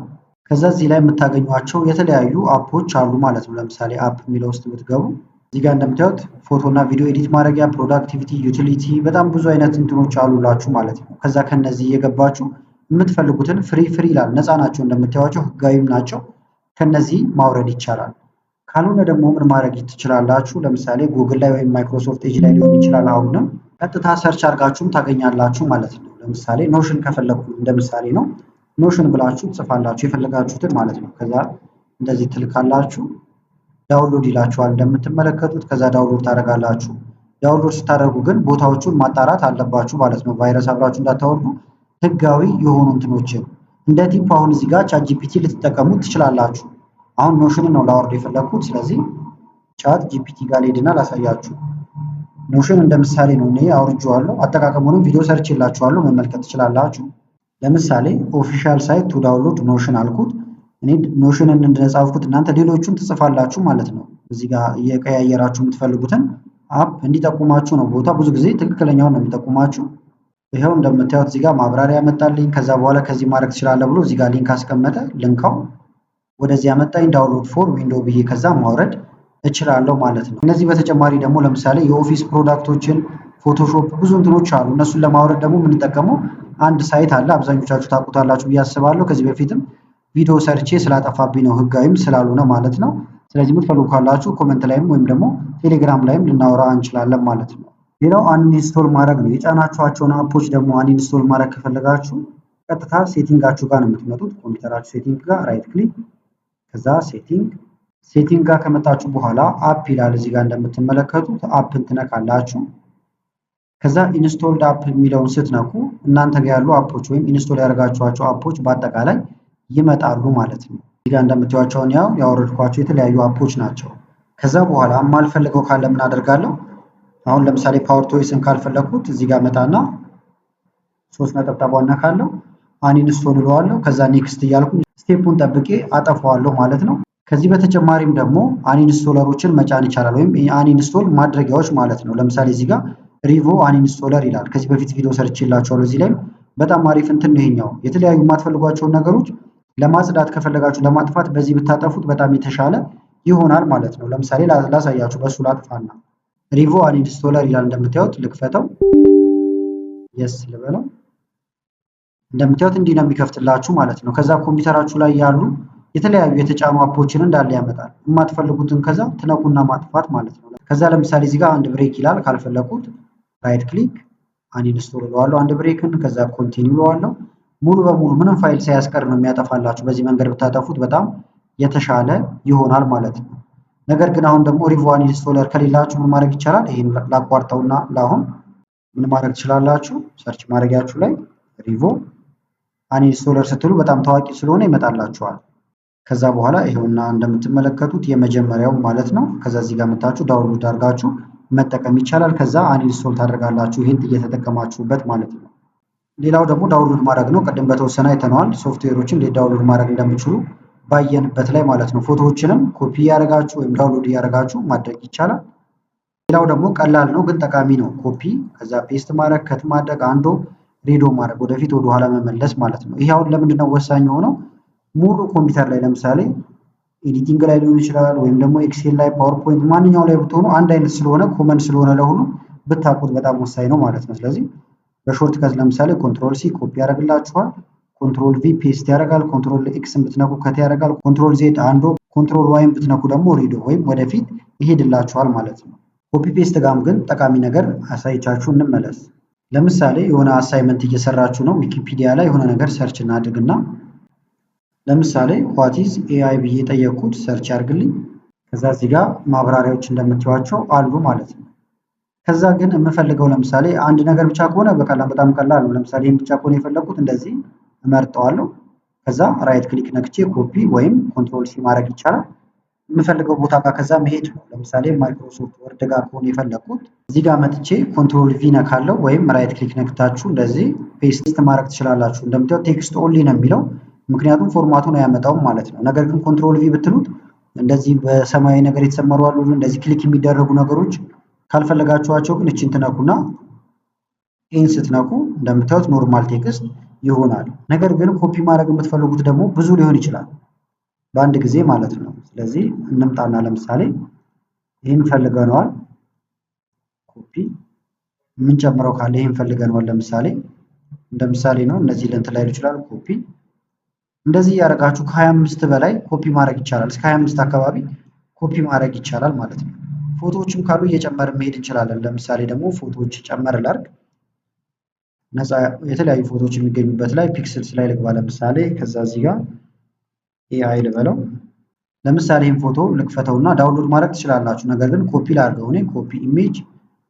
ከዛ እዚህ ላይ የምታገኟቸው የተለያዩ አፖች አሉ ማለት ነው። ለምሳሌ አፕ የሚለው ውስጥ ብትገቡ እዚህ ጋር እንደምታዩት ፎቶ እና ቪዲዮ ኤዲት ማድረጊያ፣ ፕሮዳክቲቪቲ፣ ዩቲሊቲ በጣም ብዙ አይነት እንትኖች አሉላችሁ ማለት ነው። ከዛ ከነዚህ እየገባችሁ የምትፈልጉትን ፍሪ ይላል። ነፃ ናቸው እንደምታዩቸው፣ ህጋዊም ናቸው። ከነዚህ ማውረድ ይቻላል። ካልሆነ ደግሞ ምን ማድረግ ትችላላችሁ? ለምሳሌ ጉግል ላይ ወይም ማይክሮሶፍት ኤጅ ላይ ሊሆን ይችላል። አሁንም ቀጥታ ሰርች አድርጋችሁም ታገኛላችሁ ማለት ነው። ለምሳሌ ኖሽን ከፈለኩ እንደ ምሳሌ ነው። ኖሽን ብላችሁ ትጽፋላችሁ የፈለጋችሁትን ማለት ነው። ከዛ እንደዚህ ትልካላችሁ። ዳውንሎድ ይላችኋል እንደምትመለከቱት። ከዛ ዳውንሎድ ታደርጋላችሁ። ዳውንሎድ ስታደርጉ ግን ቦታዎቹን ማጣራት አለባችሁ ማለት ነው። ቫይረስ አብራችሁ እንዳታወርዱ ህጋዊ የሆኑ እንትኖችን እንደ ቲፕ አሁን እዚህ ጋር ቻት ጂፒቲ ልትጠቀሙት ትችላላችሁ። አሁን ኖሽን ነው ላወርድ የፈለኩት። ስለዚህ ቻት ጂፒቲ ጋር ሄድና ላሳያችሁ። ኖሽን እንደ ምሳሌ ነው እኔ አውርጄዋለሁ። አጠቃቀሙንም ቪዲዮ ሰርች ይላችኋለሁ መመልከት ትችላላችሁ። ለምሳሌ ኦፊሻል ሳይት ቱ ዳውንሎድ ኖሽን አልኩት። እኔ ኖሽንን እንደጻፍኩት እናንተ ሌሎቹን ትጽፋላችሁ ማለት ነው። እዚህ ጋር እየቀያየራችሁ የምትፈልጉትን አፕ እንዲጠቁማችሁ ነው። ቦታ ብዙ ጊዜ ትክክለኛውን ነው የሚጠቁማችሁ። ይሄው እንደምታዩት እዚህ ጋር ማብራሪያ ያመጣልኝ። ከዛ በኋላ ከዚህ ማድረግ ትችላለህ ብሎ እዚህ ጋር ሊንክ አስቀመጠ። ልንካው ወደዚህ ያመጣኝ ዳውንሎድ ፎር ዊንዶው ብዬ ከዛ ማውረድ እችላለሁ ማለት ነው። እነዚህ በተጨማሪ ደግሞ ለምሳሌ የኦፊስ ፕሮዳክቶችን፣ ፎቶሾፕ ብዙ እንትኖች አሉ። እነሱን ለማውረድ ደግሞ የምንጠቀመው አንድ ሳይት አለ። አብዛኞቻችሁ ታውቁታላችሁ ብዬ አስባለሁ። ከዚህ በፊትም ቪዲዮ ሰርቼ ስላጠፋብኝ ነው ህጋዊም ስላልሆነ ማለት ነው። ስለዚህ የምትፈልጉ ካላችሁ ኮመንት ላይም ወይም ደግሞ ቴሌግራም ላይም ልናወራ እንችላለን ማለት ነው። ሌላው አንኢንስቶል ማድረግ ነው። የጫናችኋቸውን አፖች ደግሞ አንኢንስቶል ማድረግ ከፈለጋችሁ ቀጥታ ሴቲንጋችሁ ጋር ነው የምትመጡት። ኮምፒውተራችሁ ሴቲንግ ጋር ራይት ክሊክ፣ ከዛ ሴቲንግ ጋር ከመጣችሁ በኋላ አፕ ይላል። እዚህ ጋር እንደምትመለከቱት አፕን ትነካላችሁ። ከዛ ኢንስቶልድ አፕ የሚለውን ስትነኩ እናንተ ጋር ያሉ አፖች ወይም ኢንስቶል ያደርጋችኋቸው አፖች በአጠቃላይ ይመጣሉ ማለት ነው። እዚህ ጋር እንደምታዩዋቸውን ያው ያወረድኳቸው የተለያዩ አፖች ናቸው። ከዛ በኋላ የማልፈልገው ካለ ምን አደርጋለሁ? አሁን ለምሳሌ ፓወር ቶይስን ካልፈለኩት እዚህ ጋር መጣና 3 ነጠብጣቧን ነካለሁ፣ አንኢንስቶል እለዋለሁ። ከዛ ኔክስት እያልኩኝ ስቴፑን ጠብቄ አጠፋዋለሁ ማለት ነው። ከዚህ በተጨማሪም ደግሞ አንኢንስቶለሮችን መጫን ይቻላል፣ ወይም አንኢንስቶል ማድረጊያዎች ማለት ነው። ለምሳሌ እዚህ ጋር ሪቮ አንኢንስቶለር ይላል። ከዚህ በፊት ቪዲዮ ሰርችላችኋለሁ። እዚህ ላይ በጣም አሪፍ እንትን ነው ይሄኛው። የተለያዩ የማትፈልጓቸውን ነገሮች ለማጽዳት ከፈለጋችሁ ለማጥፋት በዚህ ብታጠፉት በጣም የተሻለ ይሆናል ማለት ነው። ለምሳሌ ላሳያችሁ፣ በሱ ላጥፋና ሪቮ አንኢንስቶለር ይላል። እንደምታዩት ልክፈተው፣ የስ ልበለው። እንደምታዩት እንዲህ ነው የሚከፍትላችሁ ማለት ነው። ከዛ ኮምፒውተራችሁ ላይ ያሉ የተለያዩ የተጫኑ አፖችን እንዳለ ያመጣል። የማትፈልጉትን ከዛ ትነኩና ማጥፋት ማለት ነው። ከዛ ለምሳሌ እዚህ ጋር አንድ ብሬክ ይላል። ካልፈለኩት ራይት ክሊክ አንኢንስቶል እለዋለሁ አንድ ብሬክን። ከዛ ኮንቲኒው እለዋለሁ። ሙሉ በሙሉ ምንም ፋይል ሳያስቀር ነው የሚያጠፋላችሁ። በዚህ መንገድ ብታጠፉት በጣም የተሻለ ይሆናል ማለት ነው። ነገር ግን አሁን ደግሞ ሪቮ አንኢንስቶለር ከሌላችሁ ምን ማድረግ ይቻላል? ይሄን ላቋርጠውና ለአሁን ምን ማድረግ ትችላላችሁ? ሰርች ማድረጊያችሁ ላይ ሪቮ አንኢንስቶለር ስትሉ በጣም ታዋቂ ስለሆነ ይመጣላችኋል። ከዛ በኋላ ይሄውና እንደምትመለከቱት የመጀመሪያው ማለት ነው። ከዛ እዚህ ጋር መታችሁ ዳውንሎድ አድርጋችሁ መጠቀም ይቻላል። ከዛ አንኢንስቶል ታደርጋላችሁ ይሄን እየተጠቀማችሁበት ማለት ነው። ሌላው ደግሞ ዳውንሎድ ማድረግ ነው። ቅድም በተወሰነ አይተነዋል። ሶፍትዌሮችን እንዴት ዳውንሎድ ማድረግ እንደምችሉ ባየንበት ላይ ማለት ነው። ፎቶዎችንም ኮፒ እያደረጋችሁ ወይም ዳውንሎድ እያደረጋችሁ ማድረግ ይቻላል። ሌላው ደግሞ ቀላል ነው ግን ጠቃሚ ነው። ኮፒ ከዛ ፔስት ማድረግ፣ ከት ማድረግ፣ አንዶ ሪዶ ማድረግ፣ ወደፊት ወደ ኋላ መመለስ ማለት ነው። ይሄ አሁን ለምንድን ነው ወሳኝ የሆነው? ሙሉ ኮምፒውተር ላይ ለምሳሌ ኤዲቲንግ ላይ ሊሆን ይችላል ወይም ደግሞ ኤክሴል ላይ፣ ፓወርፖይንት ማንኛው ላይ ብትሆኑ አንድ አይነት ስለሆነ ኮመን ስለሆነ ለሁሉ ብታውቁት በጣም ወሳኝ ነው ማለት ነው። ስለዚህ በሾርት ከት ለምሳሌ ኮንትሮል ሲ ኮፒ ያደርግላችኋል፣ ኮንትሮል ቪ ፔስት ያደርጋል፣ ኮንትሮል ኤክስ ብትነኩ ከት ያደርጋል፣ ኮንትሮል ዜድ አንዶ፣ ኮንትሮል ዋይም ብትነኩ ደግሞ ሪዶ ወይም ወደፊት ይሄድላችኋል ማለት ነው። ኮፒ ፔስት ጋም ግን ጠቃሚ ነገር አሳይቻችሁ እንመለስ። ለምሳሌ የሆነ አሳይመንት እየሰራችሁ ነው። ዊኪፒዲያ ላይ የሆነ ነገር ሰርች እናድርግና ለምሳሌ ዋት ኢዝ ኤአይ ብዬ ጠየቅኩት፣ ሰርች ያድርግልኝ። ከዛ እዚህ ጋር ማብራሪያዎች እንደምትዩዋቸው አሉ ማለት ነው። ከዛ ግን የምፈልገው ለምሳሌ አንድ ነገር ብቻ ከሆነ በጣም ቀላል ነው። ለምሳሌ ይህን ብቻ ከሆነ የፈለኩት እንደዚህ እመርጠዋለሁ። ከዛ ራይት ክሊክ ነክቼ ኮፒ ወይም ኮንትሮል ሲ ማድረግ ይቻላል። የምፈልገው ቦታ ጋር ከዛ መሄድ ነው። ለምሳሌ ማይክሮሶፍት ወርድ ጋር ከሆነ የፈለኩት እዚህ ጋር መጥቼ ኮንትሮል ቪ ነካለው ወይም ራይት ክሊክ ነክታችሁ እንደዚህ ፔስት ማድረግ ትችላላችሁ። እንደምታዩት ቴክስት ኦንሊ ነው የሚለው ምክንያቱም ፎርማቱን አያመጣውም ማለት ነው። ነገር ግን ኮንትሮል ቪ ብትሉት እንደዚህ በሰማያዊ ነገር የተሰመሩ አሉ እንደዚህ ክሊክ የሚደረጉ ነገሮች ካልፈለጋችኋቸው ግን እቺን ትነኩና ኤን ስትነኩ እንደምታዩት ኖርማል ቴክስት ይሆናል። ነገር ግን ኮፒ ማድረግ የምትፈልጉት ደግሞ ብዙ ሊሆን ይችላል በአንድ ጊዜ ማለት ነው። ስለዚህ እንምጣና ለምሳሌ ይህን ፈልገነዋል ኮፒ የምንጨምረው ካለ ይህን ፈልገነዋል። ለምሳሌ እንደ ምሳሌ ነው። እነዚህ ለእንትን ላይ ይችላል ኮፒ እንደዚህ ያደርጋችሁ ከ25 በላይ ኮፒ ማድረግ ይቻላል። እስከ 25 አካባቢ ኮፒ ማድረግ ይቻላል ማለት ነው። ፎቶዎችም ካሉ እየጨመርን መሄድ እንችላለን። ለምሳሌ ደግሞ ፎቶዎች ጨመር ላድርግ። ነፃ የተለያዩ ፎቶዎች የሚገኙበት ላይ ፒክስልስ ላይ ልግባ ለምሳሌ። ከዛ እዚህ ጋር ኤአይ ልበለው። ለምሳሌ ይህን ፎቶ ልክፈተውና ዳውንሎድ ማድረግ ትችላላችሁ። ነገር ግን ኮፒ ላድርገው እኔ ኮፒ ኢሜጅ።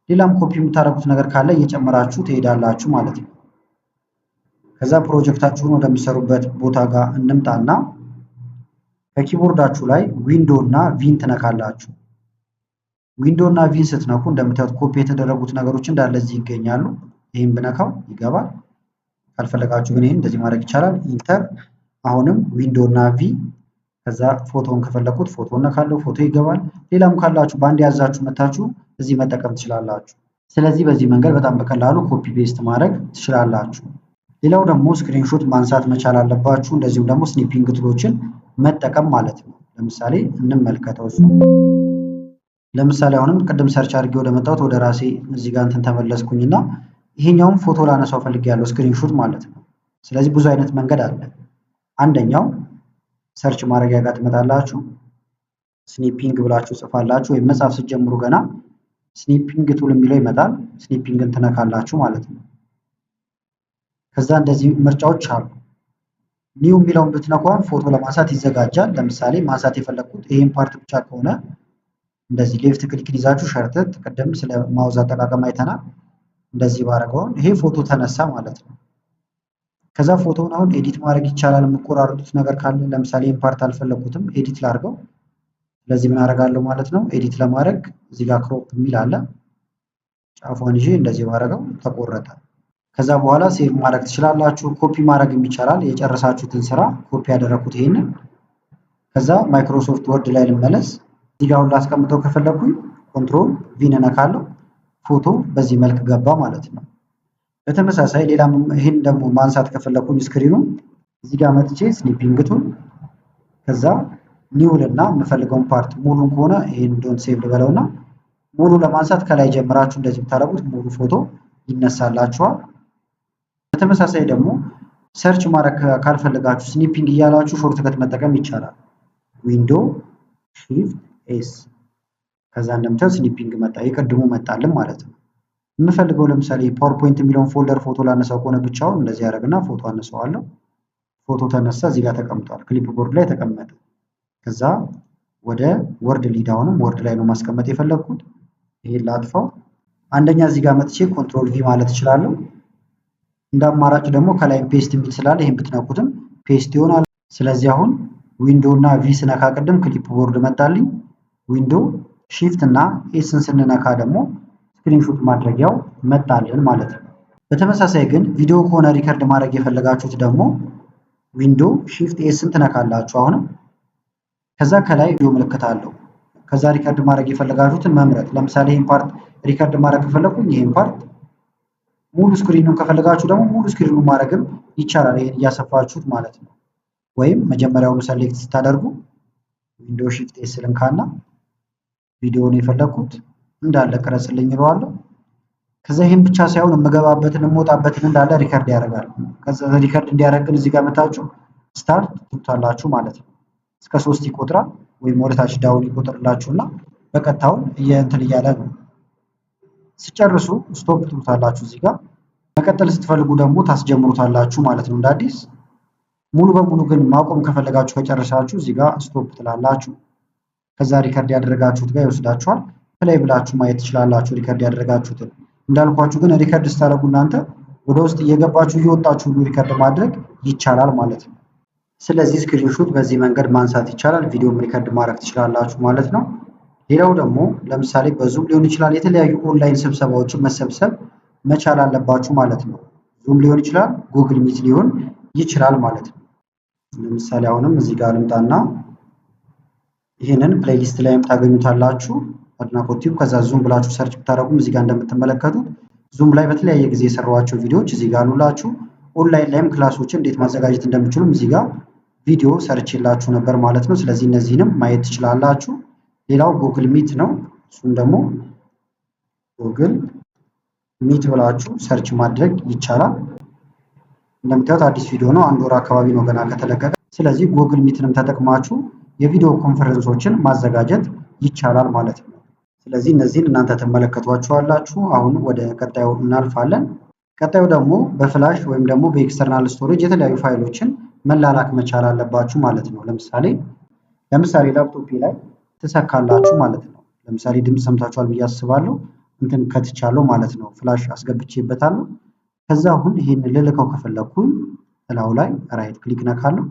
ሌላም ኮፒ የምታደርጉት ነገር ካለ እየጨመራችሁ ትሄዳላችሁ ማለት ነው። ከዛ ፕሮጀክታችሁን ወደሚሰሩበት ቦታ ጋር እንምጣና ከኪቦርዳችሁ ላይ ዊንዶ እና ቪን ትነካላችሁ። ዊንዶ እና ቪን ስትነኩ እንደምታዩት ኮፒ የተደረጉት ነገሮች እንዳለ እዚህ ይገኛሉ። ይህን ብነካው ይገባል። ካልፈለጋችሁ ግን ይህን እንደዚህ ማድረግ ይቻላል። ኢንተር። አሁንም ዊንዶ እና ቪ። ከዛ ፎቶውን ከፈለኩት ፎቶ ነካለው፣ ፎቶ ይገባል። ሌላም ካላችሁ በአንድ ያዛችሁ መታችሁ እዚህ መጠቀም ትችላላችሁ። ስለዚህ በዚህ መንገድ በጣም በቀላሉ ኮፒ ፔስት ማድረግ ትችላላችሁ። ሌላው ደግሞ ስክሪንሾት ማንሳት መቻል አለባችሁ። እንደዚሁም ደግሞ ስኒፒንግ ቱሎችን መጠቀም ማለት ነው። ለምሳሌ እንመልከተው እሱ። ለምሳሌ አሁንም ቅድም ሰርች አድርጌ ወደ መጣሁት ወደ ራሴ እዚህ ጋር እንትን ተመለስኩኝና ይሄኛውን ፎቶ ላነሳው ፈልጌያለሁ ስክሪንሾት ማለት ነው። ስለዚህ ብዙ አይነት መንገድ አለ። አንደኛው ሰርች ማድረጊያ ጋር ትመጣላችሁ። ስኒፒንግ ብላችሁ ጽፋላችሁ ወይም መጻፍ ስትጀምሩ ገና ስኒፒንግ ቱል የሚለው ይመጣል። ስኒፒንግን ትነካላችሁ ማለት ነው። ከዛ እንደዚህ ምርጫዎች አሉ። ኒው የሚለውን ብትነኳን ፎቶ ለማንሳት ይዘጋጃል። ለምሳሌ ማንሳት የፈለኩት ይሄን ፓርት ብቻ ከሆነ እንደዚህ ሌፍት ክሊክን ይዛችሁ ሸርተት፣ ቅድም ስለ ማውዝ አጠቃቀም አይተናል። እንደዚህ ባረገውን ይሄ ፎቶ ተነሳ ማለት ነው። ከዛ ፎቶውን አሁን ኤዲት ማድረግ ይቻላል። የምቆራረጡት ነገር ካለ ለምሳሌ ይሄን ፓርት አልፈለኩትም ኤዲት ላድርገው። ስለዚህ ምን አደርጋለሁ ማለት ነው ኤዲት ለማድረግ እዚህ ጋር ክሮፕ የሚል አለ። ጫፏን ይዤ እንደዚህ ባረገው ተቆረጠ። ከዛ በኋላ ሴቭ ማድረግ ትችላላችሁ። ኮፒ ማድረግ ይቻላል። የጨረሳችሁትን ስራ ኮፒ ያደረኩት ይሄንን። ከዛ ማይክሮሶፍት ወርድ ላይ ልመለስ። እዚህ ጋር ላስቀምጠው ከፈለኩኝ ኮንትሮል ቪ ነካለሁ። ፎቶ በዚህ መልክ ገባ ማለት ነው። በተመሳሳይ ሌላም ይሄን ደግሞ ማንሳት ከፈለኩኝ ስክሪኑ እዚህ ጋር መጥቼ ስኒፒንግ ቱል ከዛ ኒውል እና የምፈልገውን ፓርት ሙሉን ከሆነ ይሄን ዶንት ሴቭ ልበለውና ሙሉ ለማንሳት ከላይ ጀምራችሁ እንደዚህ ብታደርጉት ሙሉ ፎቶ ይነሳላችኋል። በተመሳሳይ ደግሞ ሰርች ማድረግ ካልፈለጋችሁ ስኒፒንግ እያላችሁ ሾርትከት መጠቀም ይቻላል። ዊንዶ ሺፍት ኤስ ከዛ እንደምታዩት ስኒፒንግ መጣ። የቅድሙ መጣልን ማለት ነው። የምፈልገው ለምሳሌ ፓወርፖይንት የሚለውን ፎልደር ፎቶ ላነሳው ከሆነ ብቻውን እንደዚህ ያደርግና ፎቶ አነሳዋለሁ። ፎቶ ተነሳ፣ እዚህ ጋር ተቀምጧል። ክሊፕ ቦርድ ላይ ተቀመጠ። ከዛ ወደ ወርድ ሊድ አሁንም ወርድ ላይ ነው ማስቀመጥ የፈለግኩት። ይሄን ላጥፋው። አንደኛ እዚህ ጋር መጥቼ ኮንትሮል ቪ ማለት እችላለሁ። እንደ አማራጭ ደግሞ ከላይ ፔስት የሚል ስላለ ይሄን ብትነኩትም ፔስት ይሆናል። ስለዚህ አሁን ዊንዶ እና ቪ ስነካ ቅድም ክሊፕ ቦርድ መጣልኝ። ዊንዶ ሺፍት እና ኤስን ስንነካ ደግሞ ስክሪንሾት ማድረጊያው መጣልን ማለት ነው። በተመሳሳይ ግን ቪዲዮ ከሆነ ሪከርድ ማድረግ የፈለጋችሁት ደግሞ ዊንዶ ሺፍት ኤስን ትነካላችሁ አሁንም። ከዛ ከላይ ቪዲዮ ምልክት አለው። ከዛ ሪከርድ ማድረግ የፈለጋችሁትን መምረጥ። ለምሳሌ ይህን ፓርት ሪከርድ ማድረግ ከፈለኩኝ ይህን ፓርት፣ ሙሉ ስክሪኑን ከፈለጋችሁ ደግሞ ሙሉ ስክሪኑን ማድረግም ይቻላል። ይሄን እያሰፋችሁት ማለት ነው። ወይም መጀመሪያውኑ ሰሌክት ስታደርጉ ዊንዶ ሺፍት ኤስ ልንካና ቪዲዮውን የፈለኩት እንዳለ ቅረጽልኝ ይለዋለሁ። ከዛ ይህን ብቻ ሳይሆን የምገባበትን የምወጣበትን እንዳለ ሪከርድ ያደርጋል። ከዛ ሪከርድ እንዲያደርግን እዚህ ጋር መታችሁ ስታርት ትሉታላችሁ ማለት ነው። እስከ 3 ይቆጥራል ወይም ወደታች ዳውን ይቆጥርላችሁና በቀጥታውን እንትን እያለ ነው። ስጨርሱ ስቶፕ ትሉታላችሁ እዚህ ጋር። መቀጠል ስትፈልጉ ደግሞ ታስጀምሩታላችሁ ማለት ነው እንደ አዲስ። ሙሉ በሙሉ ግን ማቆም ከፈለጋችሁ ከጨረሳችሁ እዚህ ጋር ስቶፕ ትላላችሁ። ከዛ ሪከርድ ያደረጋችሁት ጋር ይወስዳችኋል። ፕሌይ ብላችሁ ማየት ትችላላችሁ ሪከርድ ያደረጋችሁትን። እንዳልኳችሁ ግን ሪከርድ ስታደርጉ እናንተ ወደ ውስጥ እየገባችሁ እየወጣችሁ ሁሉ ሪከርድ ማድረግ ይቻላል ማለት ነው። ስለዚህ ስክሪንሾት በዚህ መንገድ ማንሳት ይቻላል። ቪዲዮም ሪከርድ ማድረግ ትችላላችሁ ማለት ነው። ሌላው ደግሞ ለምሳሌ በዙም ሊሆን ይችላል፣ የተለያዩ ኦንላይን ስብሰባዎችን መሰብሰብ መቻል አለባችሁ ማለት ነው። ዙም ሊሆን ይችላል፣ ጉግል ሚት ሊሆን ይችላል ማለት ነው። ለምሳሌ አሁንም እዚህ ጋር ልምጣና ይህንን ፕሌሊስት ላይም ታገኙታላችሁ አድናቆት ቲዩብ። ከዛ ዙም ብላችሁ ሰርች ብታደርጉም እዚህ ጋር እንደምትመለከቱት ዙም ላይ በተለያየ ጊዜ የሰራኋቸው ቪዲዮዎች እዚህ ጋር አሉላችሁ። ኦንላይን ላይም ክላሶችን እንዴት ማዘጋጀት እንደምችሉም እዚህ ጋር ቪዲዮ ሰርችላችሁ ነበር ማለት ነው። ስለዚህ እነዚህንም ማየት ትችላላችሁ። ሌላው ጉግል ሚት ነው። እሱም ደግሞ ጉግል ሚት ብላችሁ ሰርች ማድረግ ይቻላል። እንደምታዩት አዲስ ቪዲዮ ነው፣ 1 ወር አካባቢ ነው ገና ከተለቀቀ። ስለዚህ ጉግል ሚትንም ተጠቅማችሁ የቪዲዮ ኮንፈረንሶችን ማዘጋጀት ይቻላል ማለት ነው። ስለዚህ እነዚህን እናንተ ትመለከቷቸዋላችሁ። አሁን ወደ ቀጣዩ እናልፋለን። ቀጣዩ ደግሞ በፍላሽ ወይም ደግሞ በኤክስተርናል ስቶሬጅ የተለያዩ ፋይሎችን መላላክ መቻል አለባችሁ ማለት ነው። ለምሳሌ ላፕቶፕ ላይ ትሰካላችሁ ማለት ነው። ለምሳሌ ድምፅ ሰምታችኋል ብዬ አስባለሁ። እንትን ከትቻለሁ ማለት ነው። ፍላሽ አስገብቼበታለሁ። ከዛ አሁን ይሄን ልልከው ከፈለኩኝ እላው ላይ ራይት ክሊክ ነካለሁ።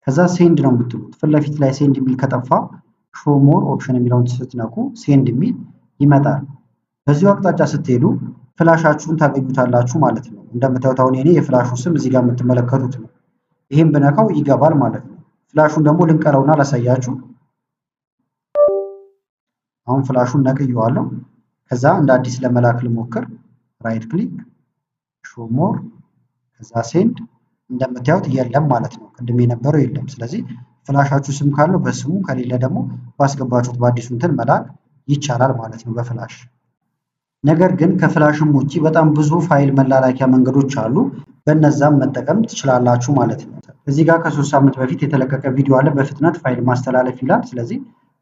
ከዛ ሴንድ ነው የምትሉት። ፊት ለፊት ላይ ሴንድ የሚል ከጠፋ ሾው ሞር ኦፕሽን የሚለውን ስትነኩ ሴንድ የሚል ይመጣል። በዚሁ አቅጣጫ ስትሄዱ ፍላሻችሁን ታገኙታላችሁ ማለት ነው። እንደምታዩት አሁን የኔ የፍላሹ ስም እዚህ ጋር የምትመለከቱት ነው። ይሄን ብነካው ይገባል ማለት ነው። ፍላሹን ደግሞ ልንቀለውና ላሳያችሁ። አሁን ፍላሹን ነቅየዋለሁ። ከዛ እንደ አዲስ ለመላክ ልሞክር። ራይት ክሊክ ሾው ሞር፣ ከዛ ሴንድ። እንደምታዩት የለም ማለት ነው። ቅድም የነበረው የለም። ስለዚህ ፍላሻችሁ ስም ካለው በስሙ ከሌለ ደግሞ ባስገባችሁት በአዲሱ እንትን መላክ ይቻላል ማለት ነው በፍላሽ። ነገር ግን ከፍላሽም ውጪ በጣም ብዙ ፋይል መላላኪያ መንገዶች አሉ። በነዛም መጠቀም ትችላላችሁ ማለት ነው። እዚህ ጋር ከ3 ሳምንት በፊት የተለቀቀ ቪዲዮ አለ፣ በፍጥነት ፋይል ማስተላለፍ ይላል። ስለዚህ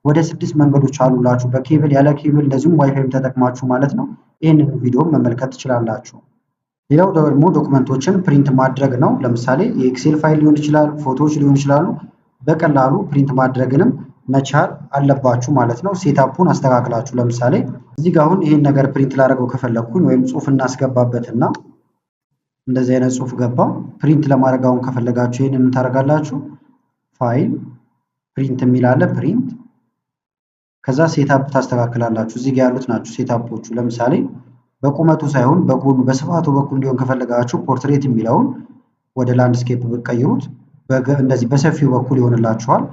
ወደ 6 መንገዶች አሉላችሁ፣ በኬብል ያለ ኬብል፣ እንደዚሁም ዋይፋይም ተጠቅማችሁ ማለት ነው። ይህንን ቪዲዮ መመልከት ትችላላችሁ። ሌላው ደግሞ ዶክመንቶችን ፕሪንት ማድረግ ነው። ለምሳሌ የኤክሴል ፋይል ሊሆን ይችላል፣ ፎቶዎች ሊሆን ይችላሉ። በቀላሉ ፕሪንት ማድረግንም መቻል አለባችሁ ማለት ነው። ሴታፑን አስተካክላችሁ ለምሳሌ እዚህ ጋር አሁን ይሄን ነገር ፕሪንት ላደርገው ከፈለኩኝ ወይም ጽሁፍ እናስገባበትና እንደዚህ አይነት ጽሁፍ ገባ። ፕሪንት ለማድረግ አሁን ከፈለጋችሁ ይሄንን ምን ታደርጋላችሁ? ፋይል ፕሪንት የሚል አለ፣ ፕሪንት። ከዛ ሴታፕ ታስተካክላላችሁ። እዚህ ጋር ያሉት ናቸው ሴታፖቹ። ለምሳሌ በቁመቱ ሳይሆን በጎኑ በስፋቱ በኩል እንዲሆን ከፈለጋችሁ ፖርትሬት የሚለውን ወደ ላንድስኬፕ ብትቀይሩት እንደዚህ በሰፊው በኩል ይሆንላችኋል።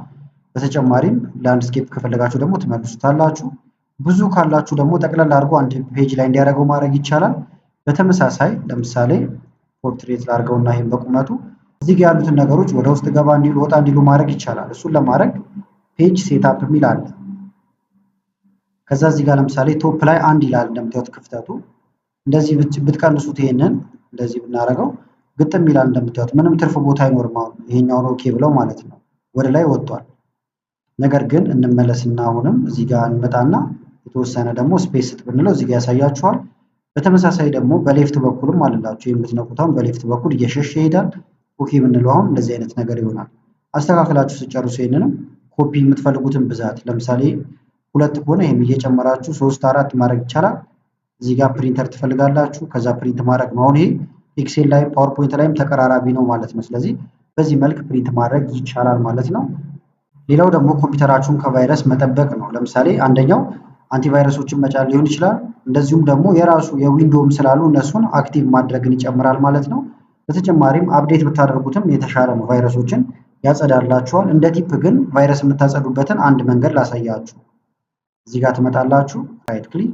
በተጨማሪም ላንድስኬፕ ከፈለጋችሁ ደግሞ ትመልሱታላችሁ። ብዙ ካላችሁ ደግሞ ጠቅለል አድርጎ አንድ ፔጅ ላይ እንዲያደርገው ማድረግ ይቻላል። በተመሳሳይ ለምሳሌ ፖርትሬት ላድርገውና ይሄን በቁመቱ እዚህ ጋር ያሉትን ነገሮች ወደ ውስጥ ገባ እንዲሉ ወጣ እንዲሉ ማድረግ ይቻላል። እሱን ለማድረግ ፔጅ ሴታፕ የሚል አለ። ከዛ እዚህ ጋር ለምሳሌ ቶፕ ላይ 1 ይላል እንደምታዩት ክፍተቱ። እንደዚህ ብትቀንሱት ይሄንን እንደዚህ ብናደርገው ግጥም ይላል እንደምታዩት ምንም ትርፍ ቦታ አይኖርም። አሁን ይሄኛውን ኦኬ ብለው ማለት ነው ወደ ላይ ወጥቷል። ነገር ግን እንመለስና አሁንም እዚህ ጋር እንመጣና የተወሰነ ደግሞ ስፔስ ስጥ ብንለው እዚህ ጋር ያሳያችኋል። በተመሳሳይ ደግሞ በሌፍት በኩልም አለላችሁ የምትነኩት አሁን በሌፍት በኩል እየሸሸ ይሄዳል። ኦኬ ብንለው አሁን እንደዚህ አይነት ነገር ይሆናል። አስተካክላችሁ ስጨርሱ ይሄንንም ኮፒ የምትፈልጉትን ብዛት ለምሳሌ 2 ከሆነ ይሄን እየጨመራችሁ 3 4 ማድረግ ይቻላል። እዚህ ጋር ፕሪንተር ትፈልጋላችሁ ከዛ ፕሪንት ማድረግ ነው። አሁን ይሄ ኤክሴል ላይ ፓወርፖይንት ላይም ተቀራራቢ ነው ማለት ነው። ስለዚህ በዚህ መልክ ፕሪንት ማድረግ ይቻላል ማለት ነው። ሌላው ደግሞ ኮምፒውተራችሁን ከቫይረስ መጠበቅ ነው። ለምሳሌ አንደኛው አንቲቫይረሶችን መጫን ሊሆን ይችላል። እንደዚሁም ደግሞ የራሱ የዊንዶውም ስላሉ እነሱን አክቲቭ ማድረግን ይጨምራል ማለት ነው። በተጨማሪም አፕዴት ብታደርጉትም የተሻለ ነው፣ ቫይረሶችን ያጸዳላችኋል። እንደ ቲፕ ግን ቫይረስ የምታጸዱበትን አንድ መንገድ ላሳያችሁ። እዚህ ጋር ትመጣላችሁ፣ ራይት ክሊክ፣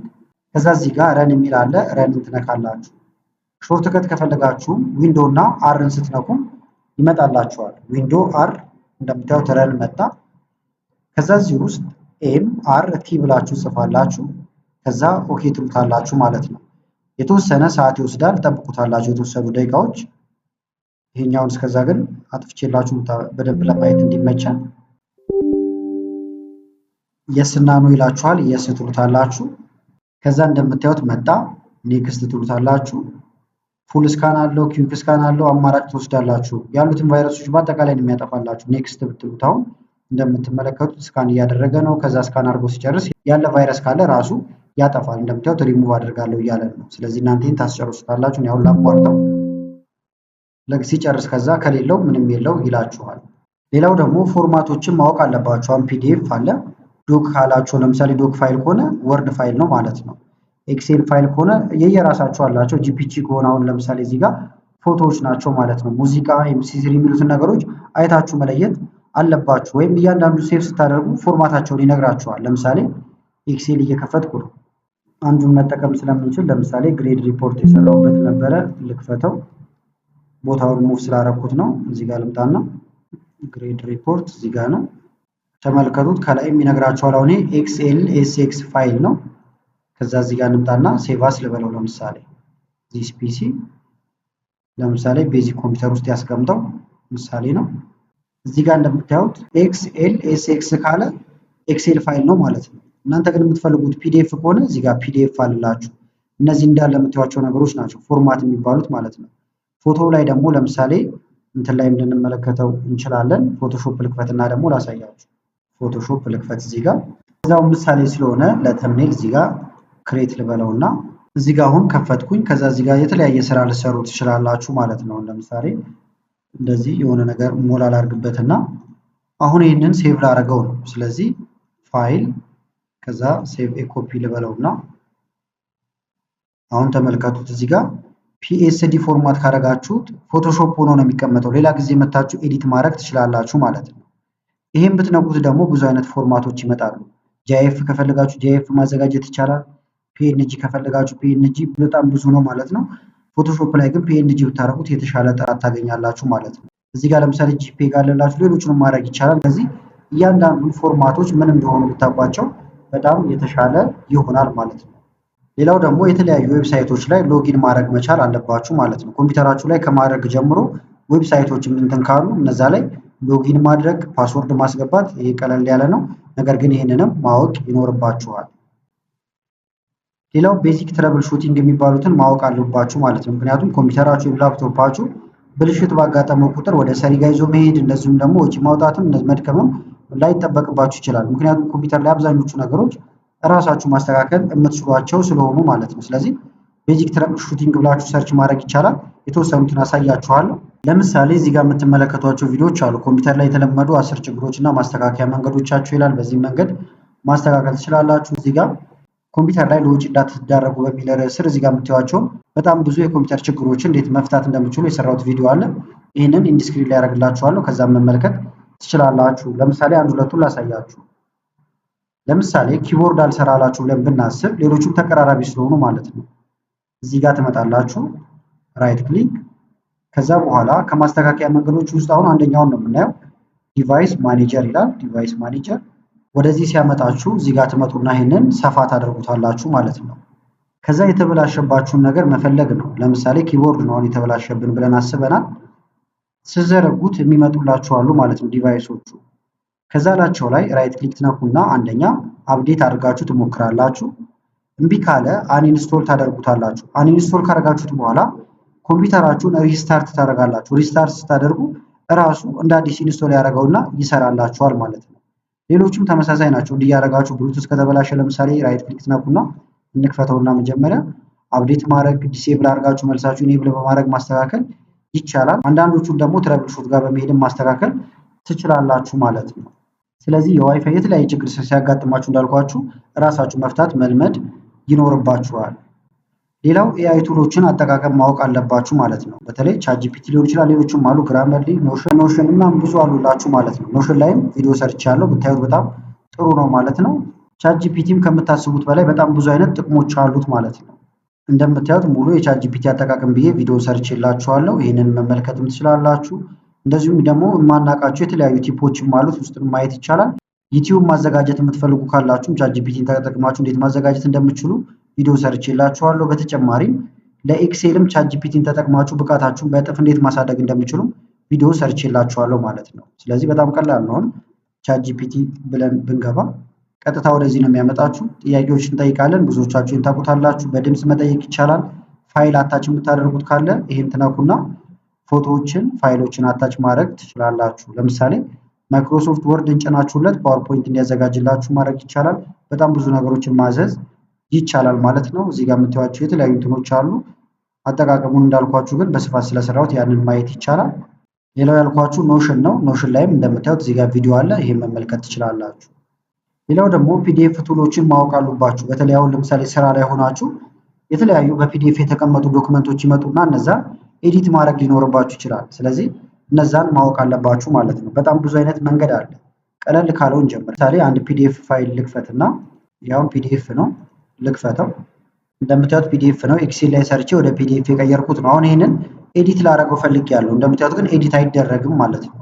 ከዛ እዚህ ጋር ረን የሚል አለ። ረንን ትነካላችሁ። ሾርትከት ከፈለጋችሁ ዊንዶ እና አርን ስትነኩም ይመጣላችኋል። ዊንዶ አር እንደምታዩት ረን መጣ። ከዛ እዚህ ውስጥ ኤም አር ቲ ብላችሁ ጽፋላችሁ። ከዛ ኦኬ ትሉታላችሁ ማለት ነው። የተወሰነ ሰዓት ይወስዳል፣ ጠብቁታላችሁ የተወሰኑ ደቂቃዎች። ይሄኛውን እስከዛ ግን አጥፍቼላችሁ በደንብ ለማየት እንዲመቸን የስ እና ኖ ይላችኋል። የስ ትሉታላችሁ። ከዛ እንደምታዩት መጣ። ኔክስት ትሉታላችሁ። ፉል ስካን አለው፣ ኪዩክ ስካን አለው። አማራጭ ትወስዳላችሁ። ያሉትን ቫይረሶች በአጠቃላይ ነው የሚያጠፋላችሁ። ኔክስት ብትሉት አሁን እንደምትመለከቱት ስካን እያደረገ ነው። ከዛ ስካን አድርጎ ሲጨርስ ያለ ቫይረስ ካለ ራሱ ያጠፋል። እንደምታዩት ሪሙቭ አድርጋለሁ እያለ ነው። ስለዚህ እናንተን ታስጨርሱታላችሁ። ያው ላቋርጠው ሲጨርስ ከዛ ከሌለው ምንም የለው ይላችኋል። ሌላው ደግሞ ፎርማቶችን ማወቅ አለባችሁ። አሁን ፒዲኤፍ አለ። ዶክ ካላችሁ ለምሳሌ ዶክ ፋይል ከሆነ ወርድ ፋይል ነው ማለት ነው። ኤክሴል ፋይል ከሆነ የየራሳቸው አላቸው። ጂፒጂ ከሆነ አሁን ለምሳሌ እዚህ ጋር ፎቶዎች ናቸው ማለት ነው። ሙዚቃ፣ ኤምፒ3 የሚሉትን ነገሮች አይታችሁ መለየት አለባችሁ። ወይም እያንዳንዱ ሴቭ ስታደርጉ ፎርማታቸውን ይነግራችኋል። ለምሳሌ ኤክሴል እየከፈትኩ ነው። አንዱን መጠቀም ስለምንችል ለምሳሌ ግሬድ ሪፖርት የሰራሁበት ነበረ፣ ልክፈተው። ቦታውን ሙቭ ስላደረኩት ነው። እዚህ ጋር ልምጣና ግሬድ ሪፖርት እዚህ ጋር ነው። ተመልከቱት። ከላይም ይነግራችኋል። አሁን ኤክስኤል ኤስኤክስ ፋይል ነው። ከዛ እዚህ ጋር እንምጣና ሴቫስ ልበለው። ለምሳሌ ዚስ ፒሲ ለምሳሌ ቤዚክ ኮምፒውተር ውስጥ ያስቀምጠው ምሳሌ ነው። እዚህ ጋር እንደምታዩት ኤክስኤል ኤስኤክስ ካለ ኤክሴል ፋይል ነው ማለት ነው። እናንተ ግን የምትፈልጉት ፒዲኤፍ ከሆነ እዚህ ጋር ፒዲኤፍ አልላችሁ። እነዚህ እንዳለ የምታዩቸው ነገሮች ናቸው ፎርማት የሚባሉት ማለት ነው። ፎቶ ላይ ደግሞ ለምሳሌ እንትን ላይ እንድንመለከተው እንችላለን። ፎቶሾፕ ልክፈትና ደግሞ ላሳያችሁ። ፎቶሾፕ ልክፈት እዚህ ጋር እዛው ምሳሌ ስለሆነ ለተምኔል እዚህ ጋር ክሬት ልበለውና እዚህ ጋር አሁን ከፈትኩኝ። ከዛ እዚህ ጋር የተለያየ ስራ ልሰሩ ትችላላችሁ ማለት ነው። ለምሳሌ እንደዚህ የሆነ ነገር ሞላ ላድርግበትና አሁን ይህንን ሴቭ ላደርገው ነው። ስለዚህ ፋይል ከዛ ሴቭ ኤ ኮፒ ልበለውና አሁን ተመልከቱት። እዚህ ጋር ፒኤስዲ ፎርማት ካደረጋችሁት ፎቶሾፕ ሆኖ ነው የሚቀመጠው። ሌላ ጊዜ መታችሁ ኤዲት ማድረግ ትችላላችሁ ማለት ነው። ይሄን ብትነኩት ደግሞ ብዙ አይነት ፎርማቶች ይመጣሉ። ጂአይኤፍ ከፈለጋችሁ ጂአይኤፍ ማዘጋጀት ይቻላል። ፒኤንጂ ከፈለጋችሁ ፒኤንጂ በጣም ብዙ ነው ማለት ነው። ፎቶሾፕ ላይ ግን ፒኤንጂ ብታደርጉት የተሻለ ጥራት ታገኛላችሁ ማለት ነው። እዚህ ጋር ለምሳሌ ጂፒግ አለላችሁ፣ ሌሎችንም ማድረግ ይቻላል። ስለዚህ እያንዳንዱ ፎርማቶች ምን እንደሆኑ ብታውቋቸው በጣም የተሻለ ይሆናል ማለት ነው። ሌላው ደግሞ የተለያዩ ዌብሳይቶች ላይ ሎጊን ማድረግ መቻል አለባችሁ ማለት ነው። ኮምፒውተራችሁ ላይ ከማድረግ ጀምሮ ዌብሳይቶች እንትን ካሉ እነዛ ላይ ሎጊን ማድረግ፣ ፓስወርድ ማስገባት ይሄ ቀለል ያለ ነው። ነገር ግን ይህንንም ማወቅ ይኖርባችኋል። ሌላው ቤዚክ ትረብል ሹቲንግ የሚባሉትን ማወቅ አለባችሁ ማለት ነው። ምክንያቱም ኮምፒውተራችሁ ወይም ላፕቶፓችሁ ብልሽት ባጋጠመው ቁጥር ወደ ሰሪ ጋር ይዞ መሄድ እንደዚሁም ደግሞ ወጪ ማውጣትም መድከምም ላይጠበቅባችሁ ይችላል። ምክንያቱም ኮምፒውተር ላይ አብዛኞቹ ነገሮች እራሳችሁ ማስተካከል የምትችሏቸው ስለሆኑ ማለት ነው። ስለዚህ ቤዚክ ትረብል ሹቲንግ ብላችሁ ሰርች ማድረግ ይቻላል። የተወሰኑትን አሳያችኋለሁ። ለምሳሌ እዚህ ጋር የምትመለከቷቸው ቪዲዮዎች አሉ። ኮምፒውተር ላይ የተለመዱ 10 ችግሮች እና ማስተካከያ መንገዶቻቸው ይላል። በዚህ መንገድ ማስተካከል ትችላላችሁ። እዚህ ጋር ኮምፒውተር ላይ ለውጭ እንዳትዳረጉ በሚል ርዕስ ስር እዚህ ጋር የምታዩቸው በጣም ብዙ የኮምፒውተር ችግሮችን እንዴት መፍታት እንደምችሉ የሰራሁት ቪዲዮ አለ። ይህንን ኢንዲስክሪን ላይ ያደርግላችኋለሁ። ከዛም መመልከት ትችላላችሁ። ለምሳሌ አንድ ሁለቱን ላሳያችሁ። ለምሳሌ ኪቦርድ አልሰራላችሁ ብለን ብናስብ ሌሎቹም ተቀራራቢ ስለሆኑ ማለት ነው። እዚህ ጋር ትመጣላችሁ፣ ራይት ክሊክ። ከዛ በኋላ ከማስተካከያ መንገዶች ውስጥ አሁን አንደኛውን ነው የምናየው። ዲቫይስ ማኔጀር ይላል። ዲቫይስ ማኔጀር ወደዚህ ሲያመጣችሁ እዚህ ጋር ትመጡና ይሄንን ሰፋ ታደርጉታላችሁ ማለት ነው። ከዛ የተበላሸባችሁን ነገር መፈለግ ነው። ለምሳሌ ኪቦርድ ነው አሁን የተበላሸብን ብለን አስበናል። ስዘረጉት የሚመጡላችሁ አሉ ማለት ነው ዲቫይሶቹ። ከዛ ላቸው ላይ ራይት ክሊክ ትነኩና አንደኛ አፕዴት አድርጋችሁ ትሞክራላችሁ። እምቢ ካለ አንኢንስቶል ታደርጉታላችሁ። አንኢንስቶል ካደረጋችሁት በኋላ ኮምፒውተራችሁን ሪስታርት ታደርጋላችሁ። ሪስታርት ስታደርጉ እራሱ እንደ አዲስ ኢንስቶል ያደርገውና ይሰራላችኋል ማለት ነው። ሌሎችም ተመሳሳይ ናቸው። እንዲያደርጋችሁ ብሉቱዝ ከተበላሸ ለምሳሌ ራይት ክሊክ ትነኩና እንክፈተውና መጀመሪያ አፕዴት ማድረግ ዲሴብል አድርጋችሁ መልሳችሁ ኢኔብል በማድረግ ማስተካከል ይቻላል። አንዳንዶቹን ደግሞ ትረብል ሹት ጋር በመሄድም ማስተካከል ትችላላችሁ ማለት ነው። ስለዚህ የዋይፋይ የተለያየ ችግር ሲያጋጥማችሁ እንዳልኳችሁ እራሳችሁ መፍታት መልመድ ይኖርባችኋል። ሌላው ኤአይ ቱሎችን አጠቃቀም ማወቅ አለባችሁ ማለት ነው። በተለይ ቻትጂፒቲ ሊሆን ይችላል፣ ሌሎችም አሉ፣ ግራመርሊ፣ ኖሽን እና ብዙ አሉላችሁ ማለት ነው። ኖሽን ላይም ቪዲዮ ሰርቻለሁ፣ ብታዩት በጣም ጥሩ ነው ማለት ነው። ቻትጂፒቲም ከምታስቡት በላይ በጣም ብዙ አይነት ጥቅሞች አሉት ማለት ነው። እንደምታዩት ሙሉ የቻትጂፒቲ አጠቃቀም ብዬ ቪዲዮ ሰርቼላችኋለሁ። ይህንን መመልከትም ትችላላችሁ። እንደዚሁም ደግሞ የማናውቃቸው የተለያዩ ቲፖችም አሉት፣ ውስጥ ማየት ይቻላል። ዩቲዩብ ማዘጋጀት የምትፈልጉ ካላችሁም ቻትጂፒቲን ተጠቅማችሁ እንዴት ማዘጋጀት እንደምትችሉ ቪዲዮ ሰርቼላችኋለሁ። በተጨማሪም ለኤክሴልም ቻትጂፒቲን ተጠቅማችሁ ብቃታችሁን በእጥፍ እንዴት ማሳደግ እንደምትችሉ ቪዲዮ ሰርቼላችኋለሁ ማለት ነው። ስለዚህ በጣም ቀላል ነው። ቻትጂፒቲ ብለን ብንገባ ቀጥታ ወደዚህ ነው የሚያመጣችሁ። ጥያቄዎችን እንጠይቃለን። ብዙዎቻችሁን ታውቁታላችሁ። በድምፅ መጠየቅ ይቻላል። ፋይል አታች የምታደርጉት ካለ ይሄን ትነኩና ፎቶዎችን፣ ፋይሎችን አታች ማድረግ ትችላላችሁ። ለምሳሌ ማይክሮሶፍት ወርድን ጭናችሁለት ፓወርፖይንት እንዲያዘጋጅላችሁ ማድረግ ይቻላል። በጣም ብዙ ነገሮችን ማዘዝ ይቻላል ማለት ነው። እዚህ ጋር የምታዩዋቸው የተለያዩ እንትኖች አሉ። አጠቃቀሙን እንዳልኳችሁ ግን በስፋት ስለሰራሁት ያንን ማየት ይቻላል። ሌላው ያልኳችሁ ኖሽን ነው። ኖሽን ላይም እንደምታዩት እዚህ ጋር ቪዲዮ አለ። ይሄን መመልከት ትችላላችሁ። ሌላው ደግሞ ፒዲኤፍ ቱሎችን ማወቅ አሉባችሁ። በተለይ አሁን ለምሳሌ ስራ ላይ ሆናችሁ የተለያዩ በፒዲኤፍ የተቀመጡ ዶክመንቶች ይመጡና እነዛን ኤዲት ማድረግ ሊኖርባችሁ ይችላል። ስለዚህ እነዛን ማወቅ አለባችሁ ማለት ነው። በጣም ብዙ አይነት መንገድ አለ። ቀለል ካለውን ጀምር። ለምሳሌ አንድ ፒዲኤፍ ፋይል ልክፈትና ያው ፒዲኤፍ ነው ልክፈተው። እንደምታዩት ፒዲኤፍ ነው። ኤክሴል ላይ ሰርቼ ወደ ፒዲኤፍ የቀየርኩት ነው። አሁን ይሄንን ኤዲት ላደርገው ፈልጌያለሁ። እንደምታዩት ግን ኤዲት አይደረግም ማለት ነው።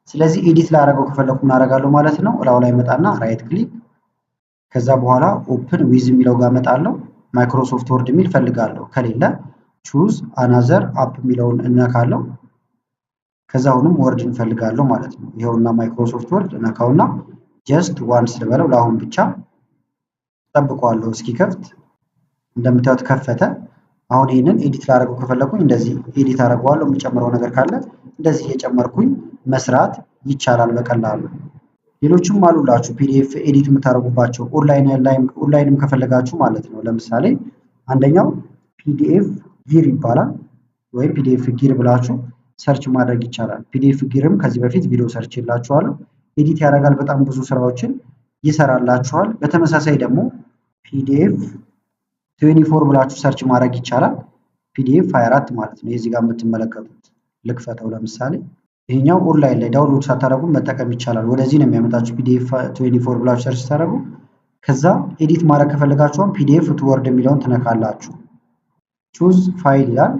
ስለዚህ ኤዲት ላደርገው ከፈለኩ እናደርጋለሁ ማለት ነው። እላው ላይ መጣና ራይት ክሊክ፣ ከዛ በኋላ ኦፕን ዊዝ የሚለው ጋር መጣለሁ። ማይክሮሶፍት ወርድ የሚል ፈልጋለሁ። ከሌለ ቹዝ አናዘር አፕ የሚለውን እነካለሁ። ከዛ አሁንም ወርድ እንፈልጋለሁ ማለት ነው። ይኸውና ማይክሮሶፍት ወርድ እነካውና ጀስት ዋንስ ልበለው። ለአሁን ብቻ ጠብቀዋለሁ እስኪከፍት። እንደምታዩት ከፈተ። አሁን ይህንን ኤዲት ላደርገው ከፈለኩኝ እንደዚህ ኤዲት አደርገዋለሁ። የሚጨምረው ነገር ካለ እንደዚህ እየጨመርኩኝ መስራት ይቻላል በቀላሉ። ሌሎችም አሉላችሁ ፒዲኤፍ ኤዲት የምታደርጉባቸው ኦንላይንም ከፈለጋችሁ ማለት ነው። ለምሳሌ አንደኛው ፒዲኤፍ ጊር ይባላል፣ ወይም ፒዲኤፍ ጊር ብላችሁ ሰርች ማድረግ ይቻላል። ፒዲኤፍ ጊርም ከዚህ በፊት ቪዲዮ ሰርች የላችኋለሁ። ኤዲት ያደርጋል፣ በጣም ብዙ ስራዎችን ይሰራላችኋል። በተመሳሳይ ደግሞ ፒዲኤፍ 24 ብላችሁ ሰርች ማድረግ ይቻላል። ፒዲኤፍ 24 ማለት ነው። የዚህ ጋር የምትመለከቱት ልክፈተው። ለምሳሌ ይሄኛው ኦንላይን ላይ ዳውንሎድ ሳታደርጉ መጠቀም ይቻላል። ወደዚህ ነው የሚያመጣችሁ። ፒዲኤፍ 24 ብላችሁ ሰርች ታደርጉ። ከዛ ኤዲት ማድረግ ከፈለጋችሁም ፒዲኤፍ ቱ ወርድ የሚለውን ትነካላችሁ። ቹዝ ፋይል ይላል።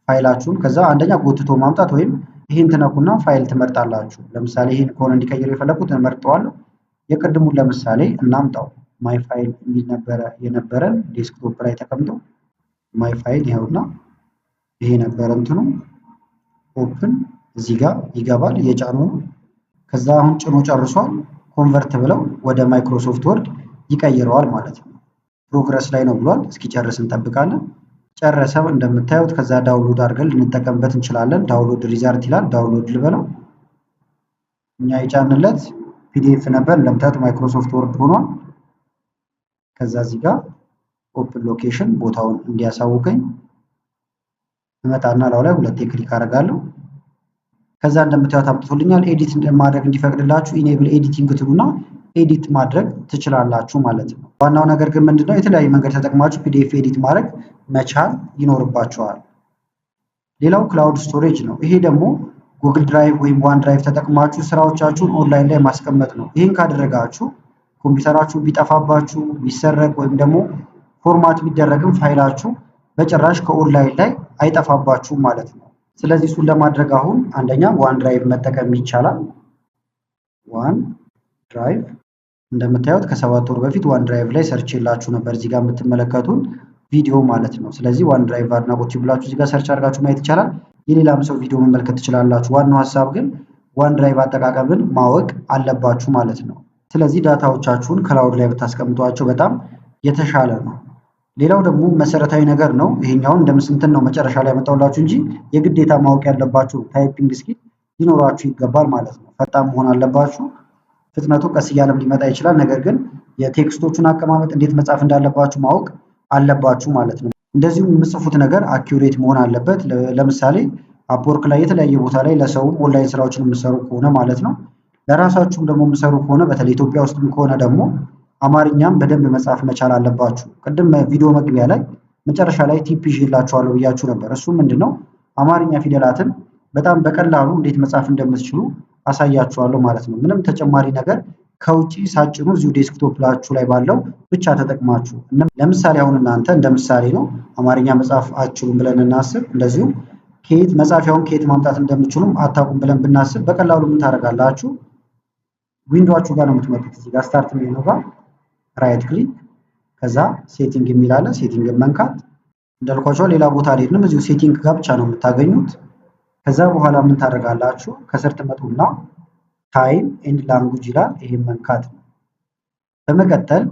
ፋይላችሁን ከዛ አንደኛ ጎትቶ ማምጣት ወይም ይሄን ትነኩና ፋይል ትመርጣላችሁ። ለምሳሌ ይሄን ከሆነ እንዲቀይረው የፈለኩት እመርጠዋለሁ። የቅድሙን ለምሳሌ እናምጣው። ማይ ፋይል የሚል የነበረን ዴስክቶፕ ላይ ተቀምጦ ማይ ፋይል ይኸውና፣ ይሄ ነበረ እንትኑ። ኦፕን እዚህ ጋር ይገባል እየጫኑ ነው። ከዛ አሁን ጭኖ ጨርሷል። ኮንቨርት ብለው ወደ ማይክሮሶፍት ወርድ ይቀይረዋል ማለት ነው። ፕሮግረስ ላይ ነው ብሏል። እስኪጨርስ እንጠብቃለን። ጨረሰ እንደምታዩት። ከዛ ዳውንሎድ አድርገን ልንጠቀምበት እንችላለን። ዳውንሎድ ሪዛልት ይላል። ዳውንሎድ ልበለው። እኛ የጫንለት ፒዲኤፍ ነበር። እንደምታዩት ማይክሮሶፍት ወርድ ሆኗል። ከዛ እዚህ ጋር ኦፕን ሎኬሽን ቦታውን እንዲያሳውቀኝ እመጣና ላው ላይ ሁለቴ ክሊክ አደርጋለሁ። ከዛ እንደምታዩት አምጥቶልኛል። ኤዲት ማድረግ እንዲፈቅድላችሁ ኢኔብል ኤዲቲንግ ትሉና ኤዲት ማድረግ ትችላላችሁ ማለት ነው። ዋናው ነገር ግን ምንድነው የተለያየ መንገድ ተጠቅማችሁ ፒዲኤፍ ኤዲት ማድረግ መቻል ይኖርባችኋል። ሌላው ክላውድ ስቶሬጅ ነው። ይሄ ደግሞ ጉግል ድራይቭ ወይም ዋን ድራይቭ ተጠቅማችሁ ስራዎቻችሁን ኦንላይን ላይ ማስቀመጥ ነው። ይህን ካደረጋችሁ ኮምፒውተራችሁ ቢጠፋባችሁ ቢሰረቅ ወይም ደግሞ ፎርማት ቢደረግም ፋይላችሁ በጭራሽ ከኦንላይን ላይ አይጠፋባችሁም ማለት ነው። ስለዚህ እሱን ለማድረግ አሁን አንደኛ ዋን ድራይቭ መጠቀም ይቻላል። ዋን ድራይቭ እንደምታዩት ከ7 ወር በፊት ዋን ድራይቭ ላይ ሰርች የላችሁ ነበር። እዚህ ጋር የምትመለከቱን ቪዲዮ ማለት ነው። ስለዚህ ዋን ድራይቭ አድናቆት ቲዩብ ብላችሁ እዚህ ጋር ሰርች አድርጋችሁ ማየት ይቻላል። የሌላም ሰው ቪዲዮ መመልከት ትችላላችሁ። ዋናው ሀሳብ ግን ዋን ድራይቭ አጠቃቀምን ማወቅ አለባችሁ ማለት ነው። ስለዚህ ዳታዎቻችሁን ክላውድ ላይ ብታስቀምጧቸው በጣም የተሻለ ነው። ሌላው ደግሞ መሰረታዊ ነገር ነው። ይሄኛውን እንደምስንትን ነው መጨረሻ ላይ ያመጣሁላችሁ እንጂ የግዴታ ማወቅ ያለባችሁ ታይፒንግ ስኪል ሊኖራችሁ ይገባል ማለት ነው። ፈጣን መሆን አለባችሁ። ፍጥነቱ ቀስ እያለም ሊመጣ ይችላል። ነገር ግን የቴክስቶቹን አቀማመጥ እንዴት መጻፍ እንዳለባችሁ ማወቅ አለባችሁ ማለት ነው። እንደዚሁም የምጽፉት ነገር አኪዩሬት መሆን አለበት። ለምሳሌ አፕወርክ ላይ የተለያየ ቦታ ላይ ለሰውም ኦንላይን ስራዎችን የምሰሩ ከሆነ ማለት ነው፣ ለራሳችሁም ደግሞ የምሰሩ ከሆነ በተለይ ኢትዮጵያ ውስጥም ከሆነ ደግሞ አማርኛም በደንብ መጻፍ መቻል አለባችሁ። ቅድም ቪዲዮ መግቢያ ላይ መጨረሻ ላይ ቲፕ ይዤላችኋለሁ ብያችሁ ነበር። እሱ ምንድነው አማርኛ ፊደላትን በጣም በቀላሉ እንዴት መጻፍ እንደምትችሉ አሳያችኋለሁ ማለት ነው። ምንም ተጨማሪ ነገር ከውጪ ሳጭኑ እዚሁ ዴስክቶፕ ላችሁ ላይ ባለው ብቻ ተጠቅማችሁ። ለምሳሌ አሁን እናንተ እንደ ምሳሌ ነው አማርኛ መጻፍ አትችሉም ብለን እናስብ። እንደዚሁም ከየት መጻፊያውን ከየት ማምጣት እንደምትችሉም አታውቁም ብለን ብናስብ በቀላሉ ምን ታደርጋላችሁ? ዊንዶዋችሁ ጋር ነው የምትመጡት። እዚህ ጋር ስታርት ሜኑ ጋር ራይት ክሊክ ከዛ ሴቲንግ የሚል አለ። ሴቲንግን መንካት እንዳልኳችሁ ሌላ ቦታ አልሄድንም፣ እዚሁ ሴቲንግ ጋር ብቻ ነው የምታገኙት። ከዛ በኋላ ምን ታደርጋላችሁ? ከስር ትመጡና ታይም ኤንድ ላንጉጅ ይላል። ይሄን መንካት ነው። በመቀጠል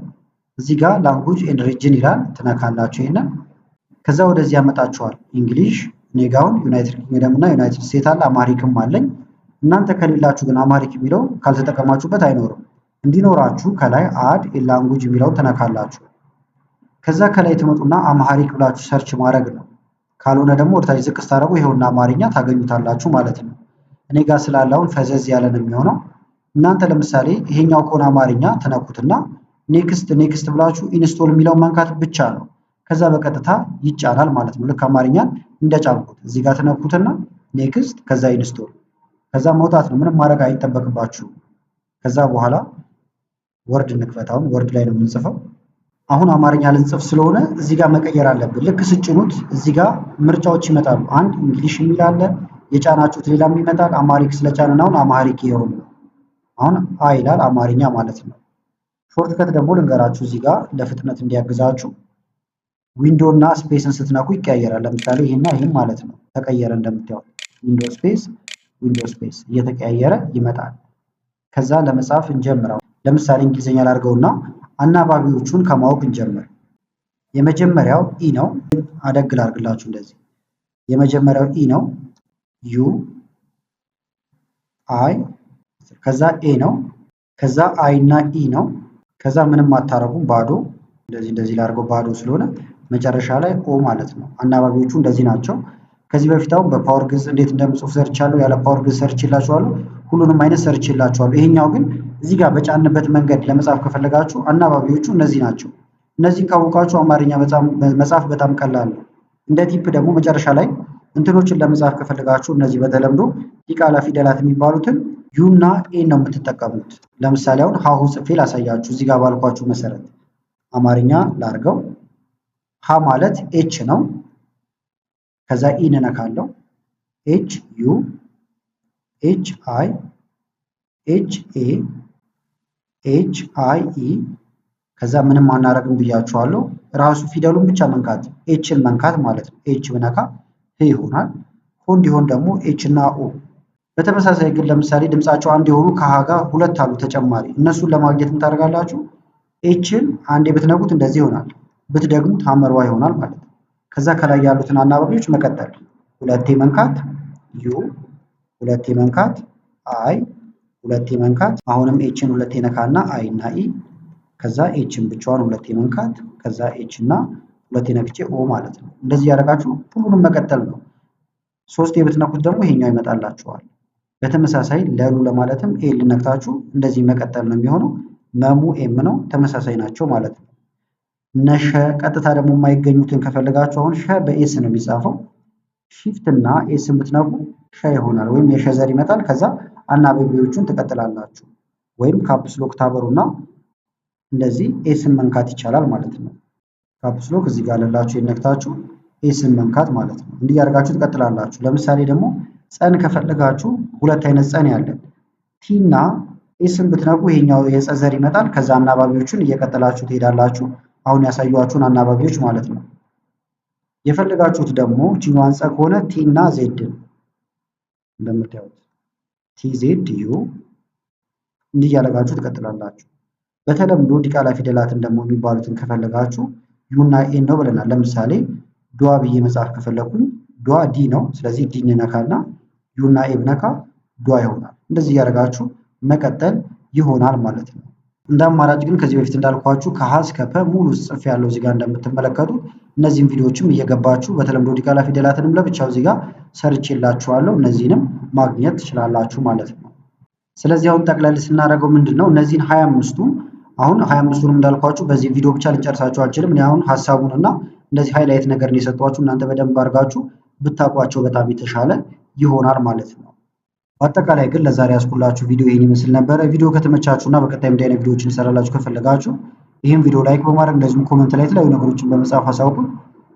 እዚህ ጋር ላንጉጅ ኤንድ ሪጅን ይላል። ትነካላችሁ ይሄንን። ከዛ ወደዚህ ያመጣችኋል። እንግሊሽ እኔ ጋር አሁን ዩናይትድ ኪንግደም እና ዩናይትድ ስቴትስ አለ። አማሪክም አለኝ። እናንተ ከሌላችሁ ግን አማሪክ የሚለው ካልተጠቀማችሁበት አይኖርም። እንዲኖራችሁ ከላይ አድ ኤ ላንጉጅ የሚለውን ትነካላችሁ። ከዛ ከላይ ትመጡና አማሪክ ብላችሁ ሰርች ማድረግ ነው። ካልሆነ ደግሞ ወደታች ዝቅ ስታደርጉ ይሄውና አማርኛ ታገኙታላችሁ ማለት ነው። እኔ ጋር ስላላውን ፈዘዝ ያለ ነው የሚሆነው። እናንተ ለምሳሌ ይሄኛው ከሆነ አማርኛ ትነኩትና ኔክስት ብላችሁ ኢንስቶል የሚለውን መንካት ብቻ ነው። ከዛ በቀጥታ ይጫናል ማለት ነው። ልክ አማርኛን እንደጫንኩት እዚህ ጋር ትነኩትና ኔክስት ከዛ ኢንስቶል ከዛ መውጣት ነው። ምንም ማድረግ አይጠበቅባችሁም። ከዛ በኋላ ወርድ እንክፈታውን ወርድ ላይ ነው የምንጽፈው። አሁን አማርኛ ልንጽፍ ስለሆነ እዚህ ጋር መቀየር አለብን። ልክ ስጭኑት እዚህ ጋር ምርጫዎች ይመጣሉ። አንድ እንግሊሽ የሚል አለ፣ የጫናችሁት ሌላም ይመጣል። አማሪክ ስለጫንን አሁን አማሪክ ይሆን አሁን ይላል አማርኛ ማለት ነው። ሾርትከት ደግሞ ልንገራችሁ እዚህ ጋር ለፍጥነት እንዲያግዛችሁ ዊንዶ እና ስፔስን ስትነኩ ይቀያየራል። ለምሳሌ ይሄና ይሄም ማለት ነው ተቀየረ። እንደምታዩት ዊንዶ ስፔስ እየተቀያየረ ይመጣል። ከዛ ለመጻፍ እንጀምረው። ለምሳሌ እንግሊዝኛ ላድርገውና አናባቢዎቹን ከማወቅ እንጀምር። የመጀመሪያው ኢ ነው። አደግ ላድርግላችሁ እንደዚህ። የመጀመሪያው ኢ ነው። ዩ አይ ከዛ ኤ ነው። ከዛ አይ እና ኢ ነው። ከዛ ምንም አታረጉም ባዶ እንደዚህ ላድርገው ባዶ ስለሆነ መጨረሻ ላይ ኦ ማለት ነው። አናባቢዎቹ እንደዚህ ናቸው። ከዚህ በፊት አሁን በፓወር ግዕዝ እንዴት እንደምጽፍ ሰርቻለሁ። ያለ ፓወር ግዕዝ ሰርችላችኋለሁ። ሁሉንም አይነት ሰርችላችኋለሁ። ይሄኛው ግን እዚህ ጋር በጫንበት መንገድ ለመጻፍ ከፈለጋችሁ አናባቢዎቹ እነዚህ ናቸው። እነዚህን ካወቃችሁ አማርኛ መጻፍ በጣም ቀላል ነው። እንደ ቲፕ ደግሞ መጨረሻ ላይ እንትኖችን ለመጻፍ ከፈለጋችሁ እነዚህ በተለምዶ ዲቃላ ፊደላት የሚባሉትን ዩ እና ኤ ነው የምትጠቀሙት። ለምሳሌ አሁን ሀሁ ጽፌ ላሳያችሁ። እዚህ ጋር ባልኳችሁ መሰረት አማርኛ ላርገው። ሀ ማለት ኤች ነው። ከዛ ኢ ነካለው። ኤች ዩ ኤች አይ ኤች ኤ ኤች አይ ኢ ከዛ ምንም አናረግም ብያችኋለሁ። ራሱ ፊደሉን ብቻ መንካት ኤችን መንካት ማለት ነው። ኤች ብነካ ህ ይሆናል። ሆ እንዲሆን ደግሞ ኤች እና ኦ። በተመሳሳይ ግን ለምሳሌ ድምጻቸው አንድ የሆኑ ከሀ ጋር ሁለት አሉ ተጨማሪ። እነሱን ለማግኘት ምን ታደርጋላችሁ? ኤችን አንዴ ብትነኩት እንደዚህ ይሆናል። ብትደግሙት ሀመርዋ ይሆናል ማለት ነው። ከዛ ከላይ ያሉትን አናባቢዎች መቀጠል ሁለቴ መንካት ዩ፣ ሁለቴ መንካት አይ፣ ሁለቴ መንካት አሁንም ኤችን ሁለቴ ነካና አይ እና ኢ፣ ከዛ ኤችን ብቻዋን ሁለቴ መንካት፣ ከዛ ኤች እና ሁለቴ ነክቼ ኦ ማለት ነው። እንደዚህ ያደረጋችሁ ሁሉንም መቀጠል ነው። ሶስቴ ብትነኩት ደግሞ ይሄኛው ይመጣላችኋል። በተመሳሳይ ለሉ ለማለትም ኤ ልነክታችሁ እንደዚህ መቀጠል ነው የሚሆነው። መሙ ኤም ነው፣ ተመሳሳይ ናቸው ማለት ነው። ነሸ ቀጥታ ደግሞ የማይገኙትን ከፈለጋችሁ አሁን ሸ በኤስ ነው የሚጻፈው። ሺፍት እና ኤስ ብትነኩ ሸ ይሆናል፣ ወይም የሸ ዘር ይመጣል። ከዛ አናባቢዎቹን ትቀጥላላችሁ፣ ወይም ካፕስ ሎክ ታበሩና እንደዚህ ኤስን መንካት ይቻላል ማለት ነው። ካፕስ ሎክ እዚህ ጋር ለላችሁ የነክታችሁ ኤስን መንካት ማለት ነው። እንዲህ ያደርጋችሁ ትቀጥላላችሁ። ለምሳሌ ደግሞ ጸን ከፈለጋችሁ ሁለት አይነት ጸን ያለን ቲ እና ኤስን ብትነኩ ይሄኛው የጸ ዘር ይመጣል። ከዛ አናባቢዎቹን እየቀጠላችሁ ትሄዳላችሁ። አሁን ያሳዩዋችሁን አናባቢዎች ማለት ነው። የፈለጋችሁት ደግሞ ቺኛዋን ፀ ከሆነ ቲ እና ዜድ እንደምታዩት ቲ ዜድ ዩ እንዲህ እያደረጋችሁ ትቀጥላላችሁ። በተለምዶ ዲቃላ ፊደላትን ደግሞ የሚባሉትን ከፈለጋችሁ ዩ እና ኤ ነው ብለናል። ለምሳሌ ዷ ብዬ መጻፍ ከፈለኩኝ ዷ ዲ ነው። ስለዚህ ዲ እንነካና ዩ እና ኤ ብነካ ዷ ይሆናል። እንደዚህ እያደረጋችሁ መቀጠል ይሆናል ማለት ነው። እንደ አማራጭ ግን ከዚህ በፊት እንዳልኳችሁ ከሀ እስከ ፐ ሙሉ ጽፍ ያለው እዚህ ጋር እንደምትመለከቱት እነዚህን ቪዲዮዎችም እየገባችሁ በተለምዶ ዲቃላ ፊደላትንም ለብቻው እዚህ ጋር ሰርቼላችኋለሁ። እነዚህንም ማግኘት ትችላላችሁ ማለት ነው። ስለዚህ አሁን ጠቅለል ስናደርገው ምንድነው እነዚህን 25ቱን አሁን 25ቱንም እንዳልኳችሁ በዚህ ቪዲዮ ብቻ ልንጨርሳችሁ አንችልም። እኔ አሁን ሐሳቡንና እንደዚህ ሃይላይት ነገር ነው የሰጧችሁ። እናንተ በደንብ አድርጋችሁ ብታውቋቸው በጣም የተሻለ ይሆናል ማለት ነው። በአጠቃላይ ግን ለዛሬ ያስኩላችሁ ቪዲዮ ይሄን ይመስል ነበረ። ቪዲዮ ከተመቻችሁና በቀጣይ እንዲህ አይነት ቪዲዮዎችን እንሰራላችሁ ከፈለጋችሁ ይህን ቪዲዮ ላይክ በማድረግ እንደዚሁም ኮሜንት ላይ የተለያዩ ነገሮችን በመጻፍ አሳውቁን።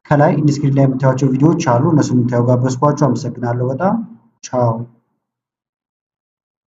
ከላይ ኢንዲስክሪፕሽን ላይ የምታዩቸው ቪዲዮዎች አሉ። እነሱን እንድታዩ ጋበዝኳችሁ። አመሰግናለሁ በጣም ቻው።